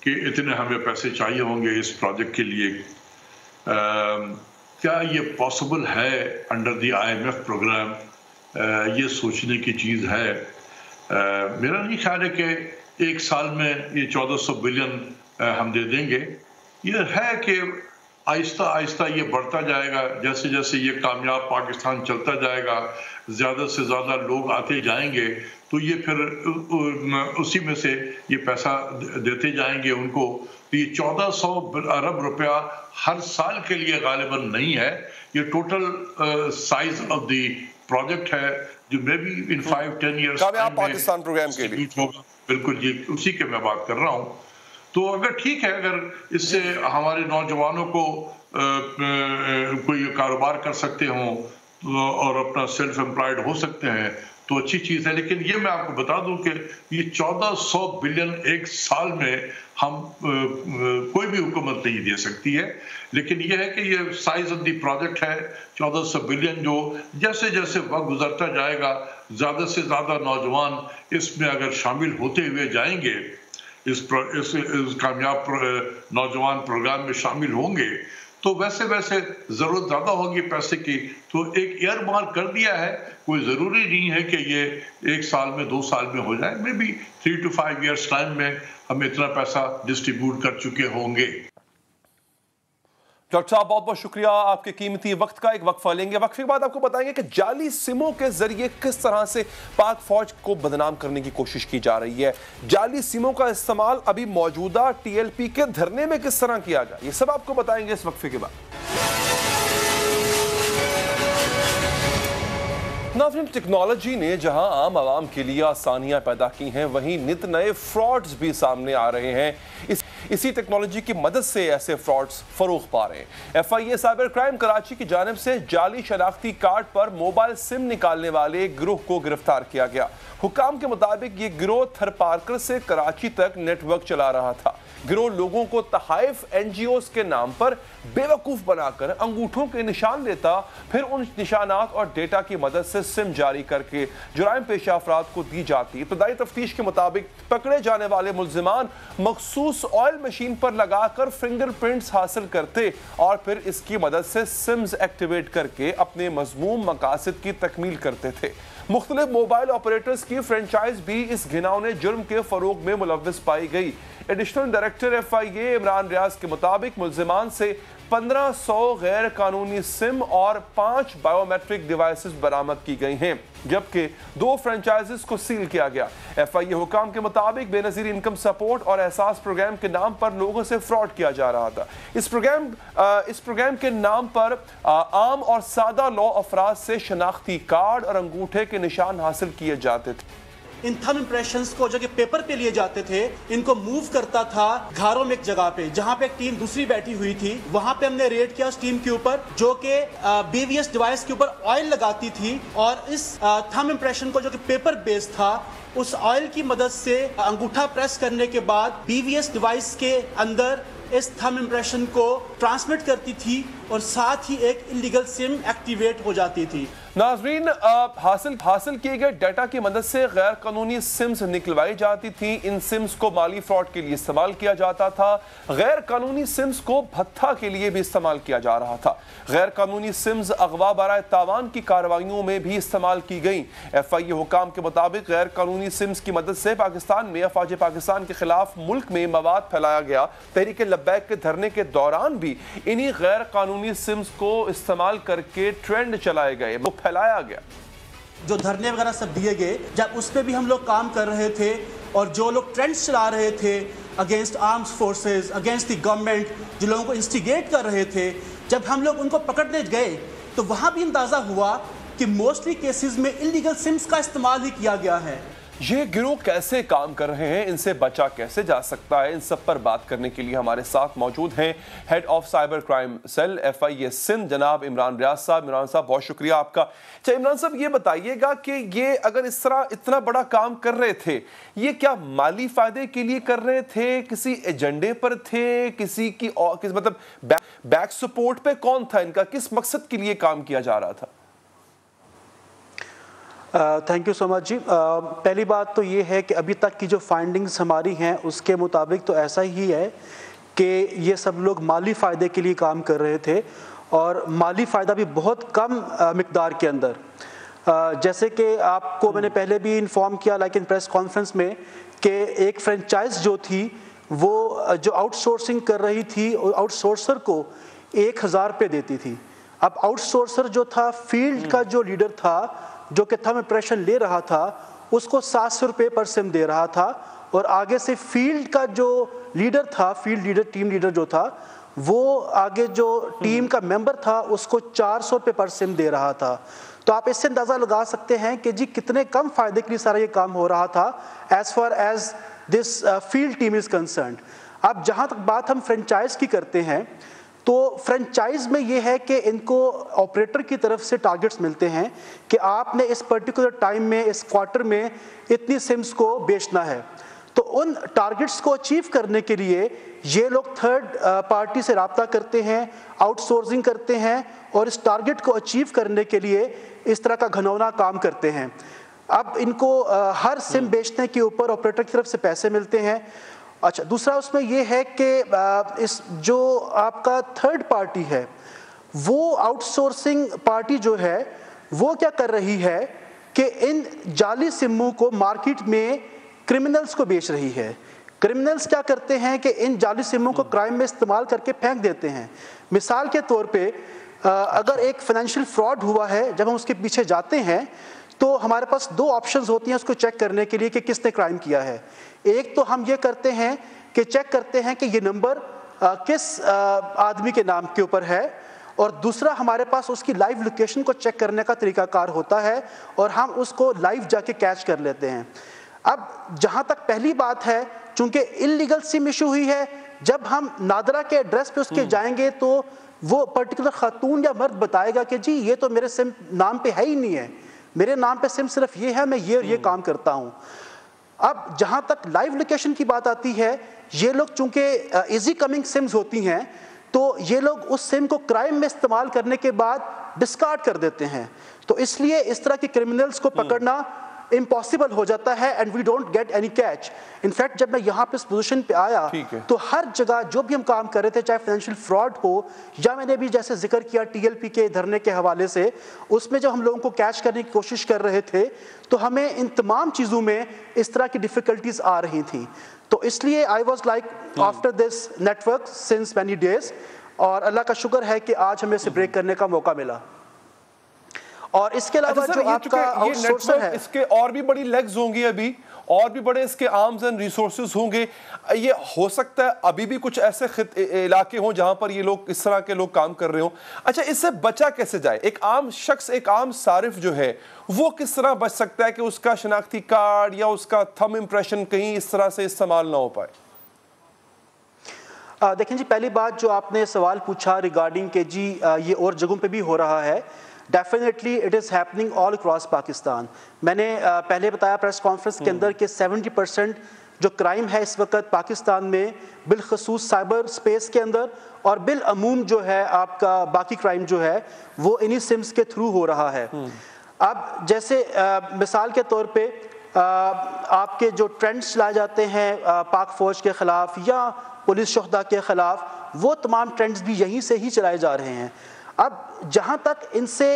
कि इतने हमें पैसे चाहिए होंगे इस प्रोजेक्ट के लिए। क्या ये पॉसिबल है अंडर द IMF प्रोग्राम? ये सोचने की चीज़ है। मेरा नहीं ख्याल है कि एक साल में ये 1400 बिलियन हम दे देंगे। ये है कि आहिस्ता आहिस्ता ये बढ़ता जाएगा। जैसे जैसे ये कामयाब पाकिस्तान चलता जाएगा, ज़्यादा से ज़्यादा लोग आते जाएंगे, तो ये फिर उसी में से ये पैसा देते जाएंगे उनको। तो ये 1400 अरब रुपया हर साल के लिए गालिबन नहीं है, ये total size of the project है, जो may be in 5-10 years Pakistan programme के लिए होगा। बिल्कुल, ये उसी के मैं बात कर रहा हूँ। तो अगर ठीक है, अगर इससे हमारे नौजवानों को कोई कारोबार कर सकते हों और अपना सेल्फ एम्प्लॉयड हो सकते हैं तो अच्छी चीज़ है। लेकिन ये मैं आपको बता दूं कि ये 1400 बिलियन एक साल में हम कोई भी हुकूमत नहीं दे सकती है। लेकिन यह है कि ये साइज ऑफ द प्रोजेक्ट है 1400 बिलियन, जो जैसे जैसे वक्त गुजरता जाएगा ज़्यादा से ज़्यादा नौजवान इसमें अगर शामिल होते हुए जाएंगे, इस कामयाब नौजवान प्रोग्राम में शामिल होंगे, तो वैसे वैसे जरूरत ज्यादा होगी पैसे की। तो एक ईयर मार्क कर दिया है, कोई जरूरी नहीं है कि ये 1 साल में 2 साल में हो जाए, may be 3 to 5 years time में हम इतना पैसा डिस्ट्रीब्यूट कर चुके होंगे। डॉक्टर साहब, बहुत बहुत शुक्रिया आपके कीमती वक्त का। एक वक्फा लेंगे, वक्फे के बाद आपको बताएंगे कि जाली सिमों के जरिए किस तरह से पाक फौज को बदनाम करने की कोशिश की जा रही है। जाली सिमों का इस्तेमाल अभी मौजूदा TLP के धरने में किस तरह किया गया, ये सब आपको बताएंगे इस वक्फे के बाद। नाज़रीन, टेक्नोलॉजी ने जहां आम आवाम के लिए आसानियां पैदा की हैं, वहीं नित नए फ्रॉड्स भी सामने आ रहे हैं। इसी टेक्नोलॉजी की मदद से ऐसे फ्रॉड्स फरोग पा रहे हैं। FIA साइबर क्राइम कराची की जानिब से जाली शनाख्ती कार्ड पर मोबाइल सिम निकालने वाले एक गिरोह को गिरफ्तार किया गया। हुकाम के मुताबिक ये गिरोह थरपारकर से कराची तक नेटवर्क चला रहा था। गिरोह लोगों को तहाइफ NGOs के नाम पर बेवकूफ बनाकर अंगूठों के निशान लेता, फिर उन निशानात और डेटा की मदद से सिम जारी करके जुराइम पेशा अफराद को दी जाती। इब्तदाई तफ्तीश के मुताबिक पकड़े जाने वाले मुल्जिमान मखसूस ऑयल मशीन पर लगाकर फिंगरप्रिंट्स हासिल करते और फिर इसकी मदद से सिम्स एक्टिवेट करके अपने मज़मूम मकासद की तकमील करते थे। मुख्तलिफ मोबाइल ऑपरेटर्स की फ्रेंचाइज भी इस घिनौने जुर्म के फरोग में मुलव्विस पाई गई। Additional director FIA Imran Riaz के मुताबिक मुल्जिमान से 1500 गैर कानूनी सिम और 5 बायोमेट्रिक डिवाइसेस बरामद की गई हैं, जबकि 2 फ्रेंचाइजेस को सील किया गया। FIA हुकाम के मुताबिक बेनज़ीर इनकम सपोर्ट और एहसास प्रोग्राम के नाम पर लोगों से फ्रॉड किया जा रहा था। इस प्रोग्राम के नाम पर आम और सादा लॉ अफराद से शनाख्ती कार्ड और अंगूठे के निशान हासिल किए जाते थे। इन थंब इंप्रेशंस को जो कि पेपर पे लिए जाते थे, इनको मूव करता था घरों में एक जगह पे, जहां पे एक टीम दूसरी बैठी हुई थी। वहां पे हमने रेड किया उस टीम के ऊपर जो कि BVS डिवाइस के ऊपर ऑयल लगाती थी, और इस थंब इंप्रेशन को जो कि पेपर बेस्ड था, उस ऑयल की मदद से अंगूठा प्रेस करने के बाद BVS डिवाइस के अंदर इस थंब इंप्रेशन को ट्रांसमिट करती थी और साथ ही एक इलीगल सिम एक्टिवेट हो जाती थी। नाजरीन, हासिल किए गए डाटा की मदद से गैर कानूनी सिम्स निकलवाई जाती थी। इन सिम्स को माली फ्रॉड के लिए इस्तेमाल किया जाता था। गैर कानूनी सिम्स को भत्ता के लिए भी इस्तेमाल किया जा रहा था। गैर कानूनी सिम्स अगवा बराए तावान की कार्रवाइयों में भी इस्तेमाल की गई। FIA हुकाम के मुताबिक गैर कानूनी सिम्स की मदद से पाकिस्तान में अफवाज पाकिस्तान के खिलाफ मुल्क में मवाद फैलाया गया। तहरीक लब्बैक के धरने के दौरान भी इन्हीं गैर कानूनी सिम्स को इस्तेमाल करके ट्रेंड चलाए गए, वो फैलाया गया। जो धरने वगैरह सब दिए गए, जब उस पर भी हम लोग काम कर रहे थे, और जो लोग ट्रेंड्स चला रहे थे against arms forces, against the government, जो लोगों को इंस्टिगेट कर रहे थे, जब हम लोग उनको पकड़ने गए तो वहाँ भी अंदाज़ा हुआ कि मोस्टली केसेस में इलीगल सिम्स का इस्तेमाल ही किया गया है। ये गिरोह कैसे काम कर रहे हैं, इनसे बचा कैसे जा सकता है, इन सब पर बात करने के लिए हमारे साथ मौजूद हैं head of cyber crime cell FIA Sindh जनाब इमरान रियाज साहब। इमरान साहब, बहुत शुक्रिया आपका। अच्छा इमरान साहब, ये बताइएगा कि ये अगर इस तरह इतना बड़ा काम कर रहे थे, ये क्या माली फायदे के लिए कर रहे थे, किसी एजेंडे पर थे, मतलब बैक सपोर्ट पे कौन था इनका, किस मकसद के लिए काम किया जा रहा था? थैंक यू सो मच जी। पहली बात तो ये है कि अभी तक की जो फाइंडिंग्स हमारी हैं उसके मुताबिक तो ऐसा ही है कि ये सब लोग माली फ़ायदे के लिए काम कर रहे थे, और माली फ़ायदा भी बहुत कम मिकदार के अंदर। जैसे कि आपको मैंने पहले भी इन्फॉर्म किया लेकिन प्रेस कॉन्फ्रेंस में, कि एक फ्रेंचाइज जो थी वो जो आउटसोर्सिंग कर रही थी, आउटसोर्सर को 1000 रुपये देती थी। अब आउटसोर्सर जो था, फील्ड का जो लीडर था, जो कि थंब इम्प्रेशन ले रहा था, उसको 700 रुपये पर सिम दे रहा था, और आगे से फील्ड का जो लीडर था, फील्ड लीडर, टीम लीडर जो था, वो आगे जो टीम का मेंबर था उसको 400 रुपये पर सिम दे रहा था। तो आप इससे अंदाज़ा लगा सकते हैं कि जी कितने कम फायदे के लिए सारा ये काम हो रहा था as far as this field team is concerned. अब जहाँ तक बात हम फ्रेंचाइज की करते हैं, तो फ्रेंचाइज में ये है कि इनको ऑपरेटर की तरफ से टारगेट्स मिलते हैं कि आपने इस पर्टिकुलर टाइम में, इस क्वार्टर में इतनी सिम्स को बेचना है। तो उन टारगेट्स को अचीव करने के लिए ये लोग थर्ड पार्टी से रब्ता करते हैं, आउटसोर्सिंग करते हैं, और इस टारगेट को अचीव करने के लिए इस तरह का घनौना काम करते हैं। अब इनको हर सिम बेचने के ऊपर ऑपरेटर की तरफ से पैसे मिलते हैं। अच्छा, दूसरा उसमें यह है कि इस जो आपका थर्ड पार्टी है, वो आउटसोर्सिंग पार्टी जो है वो क्या कर रही है कि इन जाली सिमों को मार्केट में क्रिमिनल्स को बेच रही है। क्रिमिनल्स क्या करते हैं कि इन जाली सिमों को क्राइम में इस्तेमाल करके फेंक देते हैं। मिसाल के तौर पे अगर एक फाइनेंशियल फ्रॉड हुआ है, जब हम उसके पीछे जाते हैं तो हमारे पास दो ऑप्शंस होती हैं उसको चेक करने के लिए कि किसने क्राइम किया है। एक तो हम ये करते हैं कि चेक करते हैं कि ये नंबर किस आदमी के नाम के ऊपर है, और दूसरा हमारे पास उसकी लाइव लोकेशन को चेक करने का तरीकाकार होता है और हम उसको लाइव जाके कैच कर लेते हैं। अब जहाँ तक पहली बात है, चूंकि इलीगल सिम इशू हुई है, जब हम नादरा के एड्रेस पे उसके जाएंगे तो वो पर्टिकुलर खातून या मर्द बताएगा कि जी ये तो मेरे सिम नाम पे है ही नहीं है, मेरे नाम पे सिम सिर्फ ये है, मैं ये और ये काम करता हूँ। अब जहाँ तक लाइव लोकेशन की बात आती है, ये लोग चूंकि इजी कमिंग सिम्स होती हैं, तो ये लोग उस सिम को क्राइम में इस्तेमाल करने के बाद डिस्कार्ड कर देते हैं। तो इसलिए इस तरह के क्रिमिनल्स को पकड़ना इम्पॉसिबल हो जाता है and we don't get any catch. In fact जब मैं यहाँ पे इस पोजीशन पे आया तो हर जगह जो भी हम काम कर रहे थे, चाहे फाइनेंशियल फ्रॉड हो या मैंने भी जैसे जिक्र किया टीएलपी के धरने के हवाले से, उसमें जब हम लोगों को कैच करने की कोशिश कर रहे थे तो हमें इन तमाम चीज़ों में इस तरह की डिफ़िकल्टीज आ रही थी। तो इसलिए I was like after this network since many days, और अल्लाह का शुक्र है कि आज हमें इसे ब्रेक करने का मौका मिला। और इसके अलावा जो आपका आउटसोर्सर है, इसके और भी बड़ी लेग्स होंगी, अभी और भी बड़े इसके आर्म्स एंड रिसोर्सेज होंगे। ये हो सकता है अभी भी कुछ ऐसे इलाके हों जहां पर ये लोग इस तरह के लोग काम कर रहे हो। अच्छा, इससे बचा कैसे जाए? एक आम शख्स, एक आम सारिफ जो है वो किस तरह बच सकता है कि उसका शनाख्ती कार्ड या उसका थंब इम्प्रेशन कहीं इस तरह से इस्तेमाल ना हो पाए? देखें जी, पहली बात जो आपने सवाल पूछा रिगार्डिंग के जी ये और जगहों पे भी हो रहा है, definitely it is happening all across Pakistan. मैंने पहले बताया प्रेस कॉन्फ्रेंस के अंदर कि 70% जो क्राइम है इस वक्त पाकिस्तान में, बिलखसूस साइबर स्पेस के अंदर और बिल अमूम जो है आपका बाकी क्राइम जो है वो इन्हीं सिम्स के थ्रू हो रहा है। अब जैसे मिसाल के तौर पे आपके जो ट्रेंड्स चलाए जाते हैं पाक फौज के ख़िलाफ़ या पुलिस शोहदा के ख़िलाफ़, वो तमाम ट्रेंड्स भी यहीं से ही चलाए जा रहे हैं। अब जहाँ तक इनसे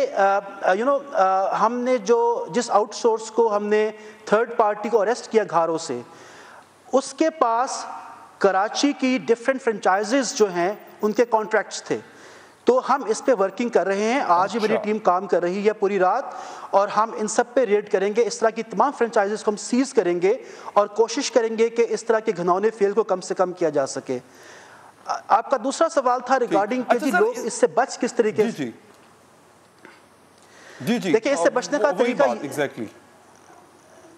हमने जिस आउटसोर्स को हमने थर्ड पार्टी को अरेस्ट किया घारों से, उसके पास कराची की डिफरेंट फ्रेंचाइजेस जो हैं उनके कॉन्ट्रैक्ट्स थे। तो हम इस पे वर्किंग कर रहे हैं, आज ही मेरी टीम काम कर रही है पूरी रात, और हम इन सब पे रेड करेंगे। इस तरह की तमाम फ्रेंचाइजेस को हम सीज करेंगे और कोशिश करेंगे कि इस तरह के घिनौने फेल को कम से कम किया जा सके। आपका दूसरा सवाल था रिगार्डिंग कि जी लोग इससे बच किस तरीके से। जी देखिए, इससे बचने का तरीका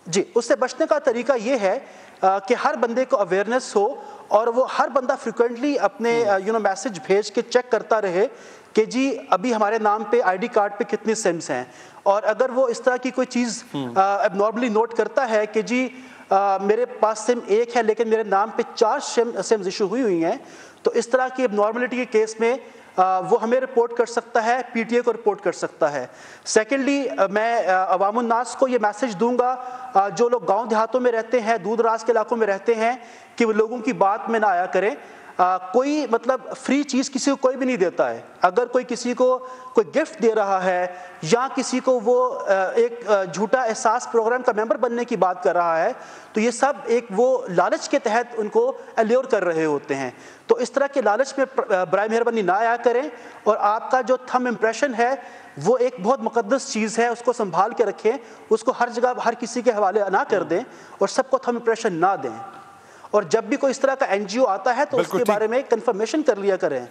जी उससे बचने का तरीका ये है कि हर बंदे को अवेयरनेस हो और वो हर बंदा फ्रिक्वेंटली अपने मैसेज भेज के चेक करता रहे कि जी अभी हमारे नाम पे आईडी कार्ड पे कितनी सिम्स हैं, और अगर वो इस तरह की कोई चीज़ एबनॉर्मली नोट करता है कि जी मेरे पास सिम एक है लेकिन मेरे नाम पे 4 सिम्स इशू हुई हैं, तो इस तरह की एबनॉर्मलिटी के केस में वो हमें रिपोर्ट कर सकता है, पीटीए को रिपोर्ट कर सकता है। सेकेंडली, मैं अवामुन्नास को ये मैसेज दूंगा जो लोग गांव देहातों में रहते हैं, दूर दराज के इलाकों में रहते हैं, कि वो लोगों की बात में ना आया करें। कोई मतलब फ्री चीज़ किसी को कोई भी नहीं देता है। अगर कोई किसी को कोई गिफ्ट दे रहा है या किसी को वो एक झूठा एहसास प्रोग्राम का मेंबर बनने की बात कर रहा है, तो ये सब एक वो लालच के तहत उनको अल्योर कर रहे होते हैं। तो इस तरह के लालच में बराए मेहरबानी ना आया करें, और आपका जो थंब इम्प्रेशन है वो एक बहुत मुकद्दस चीज़ है, उसको संभाल के रखें, उसको हर जगह हर किसी के हवाले ना कर दें और सबको थंब इम्प्रेशन ना दें। और जब भी कोई इस तरह का एनजीओ आता है तो उसके बारे में कंफर्मेशन कर लिया करें।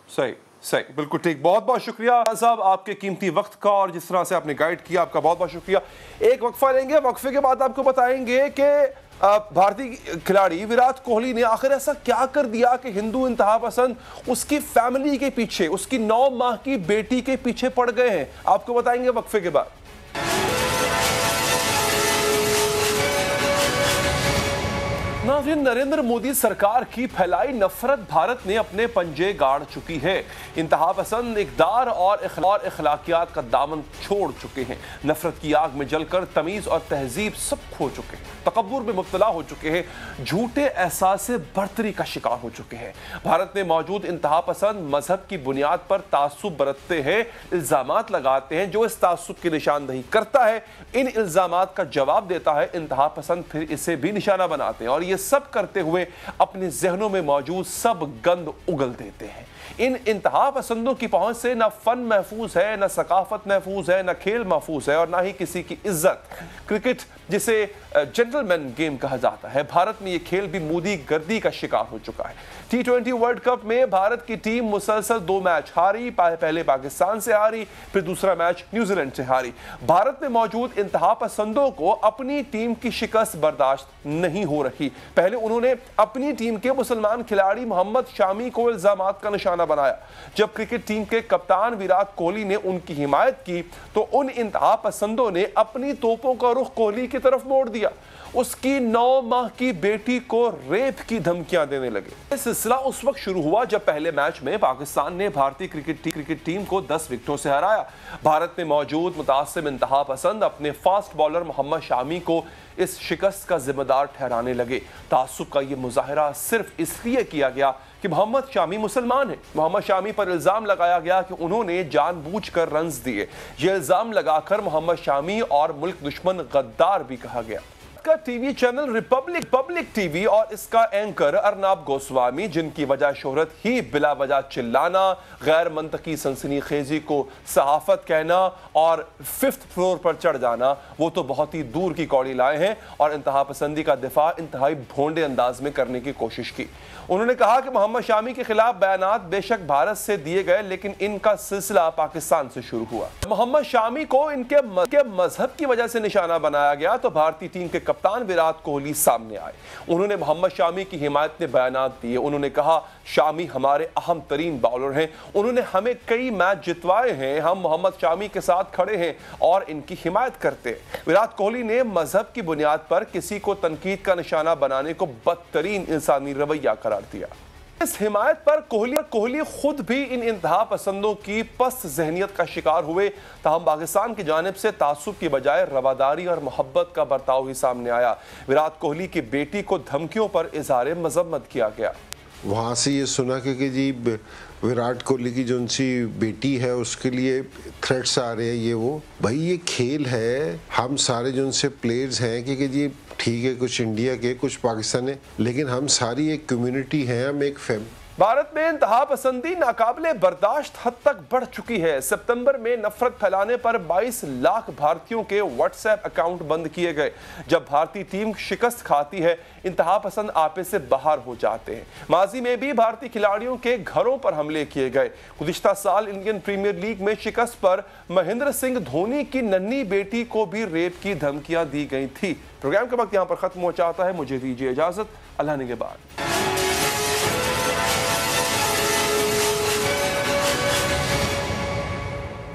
सही सही, बिल्कुल ठीक। बहुत बहुत शुक्रिया साहब आपके कीमती वक्त का, और जिस तरह से आपने गाइड किया आपका बहुत बहुत शुक्रिया। एक वक्फा लेंगे, वक्फे के बाद आपको बताएंगे कि भारतीय खिलाड़ी विराट कोहली ने आखिर ऐसा क्या कर दिया कि हिंदू इंतहा पसंद उसकी फैमिली के पीछे, उसकी 9 माह की बेटी के पीछे पड़ गए हैं। आपको बताएंगे वक्फे के बाद। नाज़रीन, नरेंद्र मोदी सरकार की फैलाई नफरत भारत ने अपने पंजे गाड़ चुकी है। इंतहा पसंद इक़दार और इखलाकियात का दामन छोड़ चुके हैं। नफरत की आग में जलकर तमीज़ और तहजीब सब खो चुके हैं। तकब्बुर में मुब्तला हो चुके हैं। झूठे एहसास से बर्तरी का शिकार हो चुके हैं। भारत में मौजूद इंतहा पसंद मजहब की बुनियाद पर तासुब बरतते हैं, इल्ज़ामात लगाते हैं। जो इस तासुब की निशानदही करता है, इन इल्ज़ामात का जवाब देता है, इंतहा पसंद फिर इसे भी निशाना बनाते हैं, और ये सब करते हुए अपने जहनों में मौजूद सब गंद उगल देते हैं। इन इंतहा पसंदों की पहुंच से न फन महफूज है, न सकाफत महफूज है, न खेल महफूज है, और ना ही किसी की इज्जत। क्रिकेट जिसे जेंटलमैन गेम कहा जाता है, भारत में यह खेल भी मोदी गर्दी का शिकार हो चुका है। T20 वर्ल्ड कप में भारत की टीम मुसलसल 2 मैच हारी। पहले पाकिस्तान से हारी, फिर दूसरा मैच न्यूजीलैंड से हारी। भारत में मौजूद इंतहा पसंदों को अपनी टीम की शिकस्त बर्दाश्त नहीं हो रही। पहले उन्होंने अपनी टीम के मुसलमान खिलाड़ी मोहम्मद शामी को इल्जामात का निशाना बनाया। जब क्रिकेट टीम के कप्तान विराट कोहली ने उनकी हिमायत की, तो उन इंतहा पसंदों ने अपनी तोपों का रुख कोहली की तरफ मोड़ दिया। उसकी 9 माह की बेटी को रेप की धमकियां देने लगे। यह सिलसिला उस वक्त शुरू हुआ जब पहले मैच में पाकिस्तान ने भारतीय क्रिकेट टीम को 10 विकेटों से हराया। भारत में मौजूद मुतासिब इंतहा पसंद अपने फास्ट बॉलर मोहम्मद शामी को इस शिकस्त का जिम्मेदार ठहराने लगे। तासुब का यह मुजाहरा सिर्फ इसलिए किया गया कि मोहम्मद शामी मुसलमान है। मोहम्मद शामी पर इल्जाम लगाया गया कि उन्होंने जानबूझकर रन्स दिए। यह इल्जाम लगाकर मोहम्मद शामी और मुल्क दुश्मन गद्दार भी कहा गया। का टीवी चैनल रिपब्लिक टीवी और इसका एंकर अर्नाब गोस्वामी, जिनकी वजह शोहरत ही बिला वजह चिल्लाना, गैर मंतकी सनसनीखेजी को सहाफत कहना और 5th फ्लोर पर चढ़ जाना, वो तो बहुत ही दूर की कौड़ी लाए हैं और इंतहा पसंदी का दिफा इंतहाई भोंडे अंदाज में करने की कोशिश की। उन्होंने कहा कि मोहम्मद शामी के खिलाफ बयानात बेशक भारत से दिए गए, लेकिन इनका सिलसिला पाकिस्तान से शुरू हुआ। मोहम्मद शामी को इनके मजहब की वजह से निशाना बनाया गया तो भारतीय टीम के कप्तान विराट कोहली सामने आए। उन्होंने मोहम्मद शामी की हिमायत में बयानात दिए। उन्होंने कहा, शामी हमारे अहम तरीन बॉलर हैं, उन्होंने हमें कई मैच जितवाए हैं, हम मोहम्मद शामी के साथ खड़े हैं और इनकी हिमायत करते हैं। विराट कोहली ने मजहब की बुनियाद पर किसी को तनकीद का निशाना बनाने को बदतरीन इंसानी रवैया करार दिया। इस हिमायत पर कोहली खुद भी इन इंतहा पसंदों की पस्त जहनियत का शिकार हुए। ताहम पाकिस्तान की जानिब से तासुब की बजाय रवादारी और मोहब्बत का बर्ताव ही सामने आया। विराट कोहली की बेटी को धमकियों पर इजहार मजम्मत किया गया। वहाँ से ये सुना कि जी विराट कोहली की जो उनसी बेटी है उसके लिए थ्रेट्स आ रहे हैं, ये वो। भाई ये खेल है, हम सारे जो उनसे प्लेयर्स हैं कि जी ठीक है, कुछ इंडिया के कुछ पाकिस्तान है, लेकिन हम सारी एक कम्युनिटी हैं, हम एक भारत में इंतहा पसंदी नाकाबिले बर्दाश्त हद तक बढ़ चुकी है। सितंबर में नफरत फैलाने पर 22 लाख भारतीयों के व्हाट्सएप अकाउंट बंद किए गए। जब भारतीय टीम शिकस्त खाती है, इंतहा पसंद आपे से बाहर हो जाते हैं। माजी में भी भारतीय खिलाड़ियों के घरों पर हमले किए गए। गुज़िश्ता साल इंडियन प्रीमियर लीग में शिकस्त पर महेंद्र सिंह धोनी की नन्ही बेटी को भी रेप की धमकियां दी गई थी। प्रोग्राम का वक्त यहां पर खत्म हो जाता है। मुझे दीजिए इजाजत। अल्लाह निगहबान।